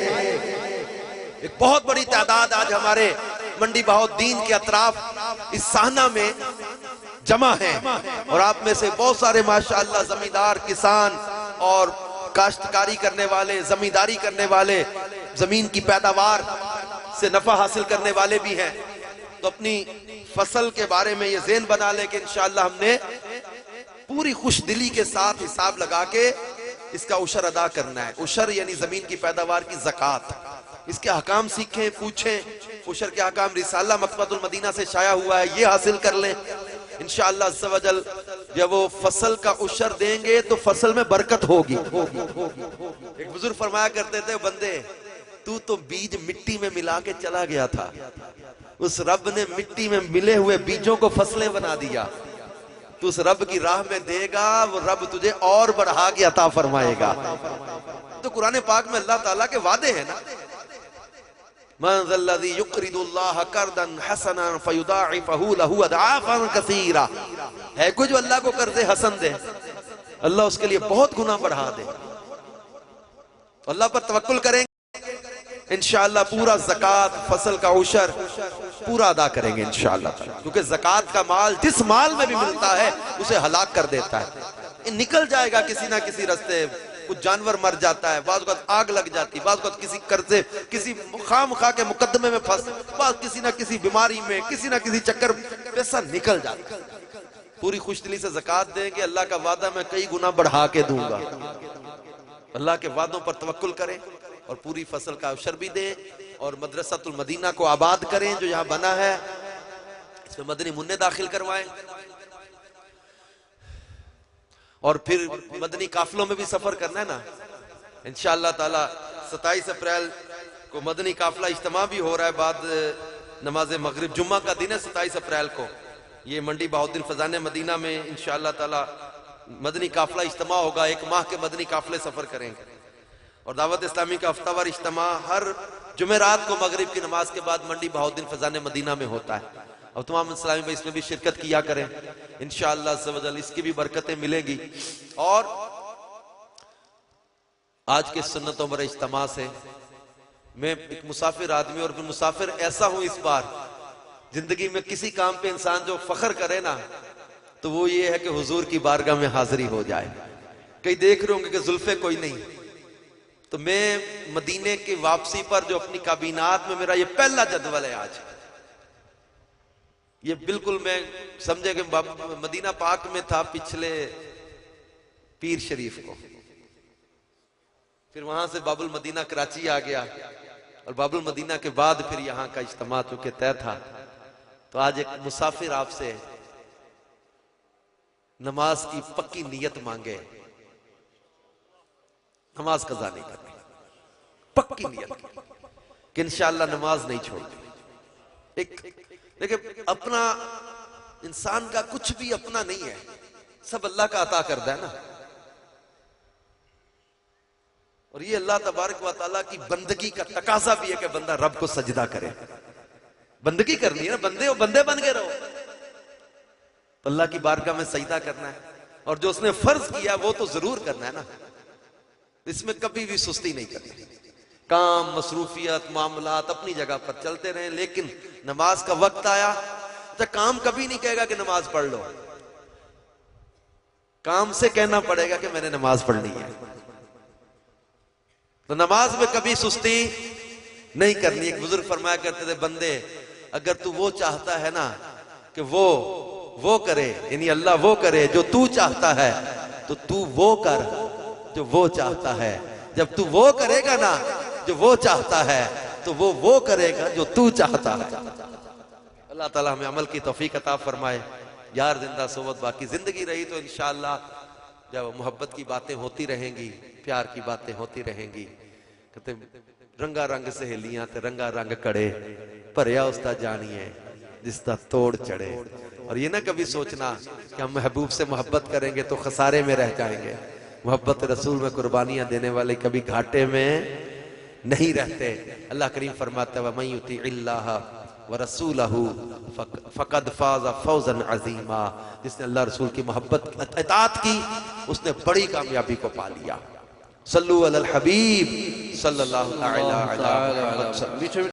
ایک بہت بڑی تعداد آج ہمارے منڈی بہاؤالدین کے اطراف اس سہنہ میں جمع ہیں، اور آپ میں سے بہت سارے ماشاءاللہ زمیندار، کسان اور کاشتکاری کرنے والے، زمینداری کرنے والے، زمین کی پیداوار سے نفع حاصل کرنے والے بھی ہیں۔ تو اپنی فصل کے بارے میں یہ ذہن بنا لے کہ انشاءاللہ ہم نے پوری خوش دلی کے ساتھ حساب لگا کے اس کا عشر ادا کرنا ہے۔ عشر یعنی زمین کی پیداوار کی زکوٰۃ، اس کے احکام سیکھیں، پوچھیں۔ عشر کے احکام رسالہ مکتبۃ المدینہ سے شائع ہوا ہے، یہ حاصل کر لیں انشاءاللہ عز و جل۔ جب وہ فصل کا عشر دیں گے تو فصل میں برکت ہوگی۔ ایک بزرگ فرمایا کرتے تھے، بندے تو بیج مٹی میں ملا کے چلا گیا تھا، اس رب نے مٹی میں ملے ہوئے بیجوں کو فصلیں بنا دیا، تو اس رب کی راہ میں دے گا، وہ رب تجھے اور بڑھا کے عطا فرمائے گا۔ تو قرآن پاک میں اللہ تعالیٰ کے وعدے ہیں نا، مَنْ ذَا الَّذِي يُقْرِضُ اللَّهَ قَرْضًا حَسَنًا فَيُضَاعِفَهُ لَهُ أَضْعَافًا كَثِيرًا، ہے کوئی جو اللہ کو قرض حسن دے، اللہ اس کے لیے بہت گنا بڑھا دے۔ اللہ پر توکل کریں انشاءاللہ پورا زکوٰۃ، فصل کا عشر پورا ادا کریں گے انشاءاللہ، کیونکہ زکوٰۃ کا مال جس مال میں بھی ملتا ہے اسے ہلاک کر دیتا ہے۔ نکل جائے گا کسی نہ کسی رستے، کچھ جانور مر جاتا ہے، بعض اوقات آگ لگ جاتی، بعض اوقات کسی قرضے، کسی خام خواہ کے مقدمے میں پھنس، بعض کسی نہ کسی بیماری میں، کسی نہ کسی چکر، پیسہ نکل جاتا ہے۔ پوری خوش دلی سے زکوٰۃ دیں گے، اللہ کا وعدہ میں کئی گنا بڑھا کے دوں گا۔ اللہ کے وعدوں پر توکل کریں اور پوری فصل کا عشر بھی دیں، اور مدرسۃ المدینہ کو آباد کریں جو یہاں بنا ہے، اس میں مدنی منع داخل کروائیں، اور پھر مدنی قافلوں میں بھی سفر کرنا ہے نا انشاءاللہ تعالی۔ 27 اپریل کو مدنی قافلہ اجتماع بھی ہو رہا ہے بعد نماز مغرب، جمعہ کا دن ہے 27 اپریل کو، یہ منڈی بہاؤالدین فیضان مدینہ میں انشاءاللہ تعالی مدنی قافلہ اجتماع ہوگا۔ 1 ماہ کے مدنی قافلے سفر کریں گے، اور دعوت اسلامی کا ہفتہ وار اجتماع ہر جمعرات کو مغرب کی نماز کے بعد منڈی بہاؤالدین فیضان مدینہ میں ہوتا ہے، اور تمام اسلامی بھائی اس میں بھی شرکت کیا کریں انشاءاللہ عز و جل، اس کی بھی برکتیں ملیں گی۔ اور آج کے سنتوں پر اجتماع سے میں ایک مسافر آدمی، اور مسافر ایسا ہوں اس بار زندگی میں کسی کام پہ انسان جو فخر کرے نا تو وہ یہ ہے کہ حضور کی بارگاہ میں حاضری ہو جائے۔ کئی دیکھ رہے ہوں گے کہ زلفے کوئی نہیں، تو میں مدینے کی واپسی پر جو اپنی کابینات میں میرا یہ پہلا جدول ہے آج، یہ بالکل میں سمجھے کہ مدینہ پاک میں تھا پچھلے پیر شریف کو، پھر وہاں سے باب المدینہ کراچی آ گیا، اور باب المدینہ کے بعد پھر یہاں کا اجتماع چونکہ طے تھا، تو آج ایک مسافر آپ سے نماز کی پکی نیت مانگے، نماز قضا نہیں کرنی، پکی نیت کہ انشاءاللہ نماز نہیں چھوڑنی۔ دیکھیں اپنا انسان کا کچھ بھی اپنا نہیں ہے، سب اللہ کا عطا کردہ ہے نا، اور یہ اللہ تبارک و تعالیٰ کی بندگی کا تقاضا بھی ہے کہ بندہ رب کو سجدہ کرے، بندگی کرنی ہے نا، بندے بن کے رہو، تو اللہ کی بارگاہ میں سجدہ کرنا ہے، اور جو اس نے فرض کیا وہ تو ضرور کرنا ہے نا، اس میں کبھی بھی سستی نہیں کرنی۔ کام، مصروفیت، معاملات اپنی جگہ پر چلتے رہیں، لیکن نماز کا وقت آیا تو کام کبھی نہیں کہے گا کہ نماز پڑھ لو، کام سے کہنا پڑے گا کہ میں نے نماز پڑھنی ہے۔ تو نماز میں کبھی سستی نہیں کرنی۔ ایک بزرگ فرمایا کرتے تھے، بندے اگر تو وہ چاہتا ہے نا کہ وہ کرے، یعنی اللہ وہ کرے جو تو چاہتا ہے، تو تو وہ کر جو وہ چاہتا ہے۔ جب تو وہ کرے گا نا جو وہ چاہتا ہے، تو وہ کرے گا جو تو چاہتا ہے۔ اللہ تعالی ہمیں عمل کی توفیق عطا فرمائے۔ یار زندہ صحبت باقی زندگی رہی تو انشاءاللہ جب محبت کی باتیں ہوتی رہیں گی، پیار کی باتیں ہوتی رہیں گی، کہتے رنگا رنگ سہیلیاں تے رنگا رنگ کڑے، پریا استا جانیے جس تا توڑ چڑھے۔ اور یہ نہ کبھی سوچنا کہ ہم محبوب سے محبت کریں گے تو خسارے میں رہ جائیں گے۔ محبت رسول میں قربانیاں دینے والے کبھی گھاٹے میں نہیں رہتے۔ اللہ کریم فرماتا ہے وَمَن يُطِعِ اللَّهَ وَرَسُولَهُ فَقَدْ فَازَ فَوْزًا عَظِيمًا، جس نے اللہ رسول کی محبت اطاعت کی اس نے بڑی کامیابی کو پا لیا۔ صلو علی الحبیب صلی اللہ علیہ وسلم۔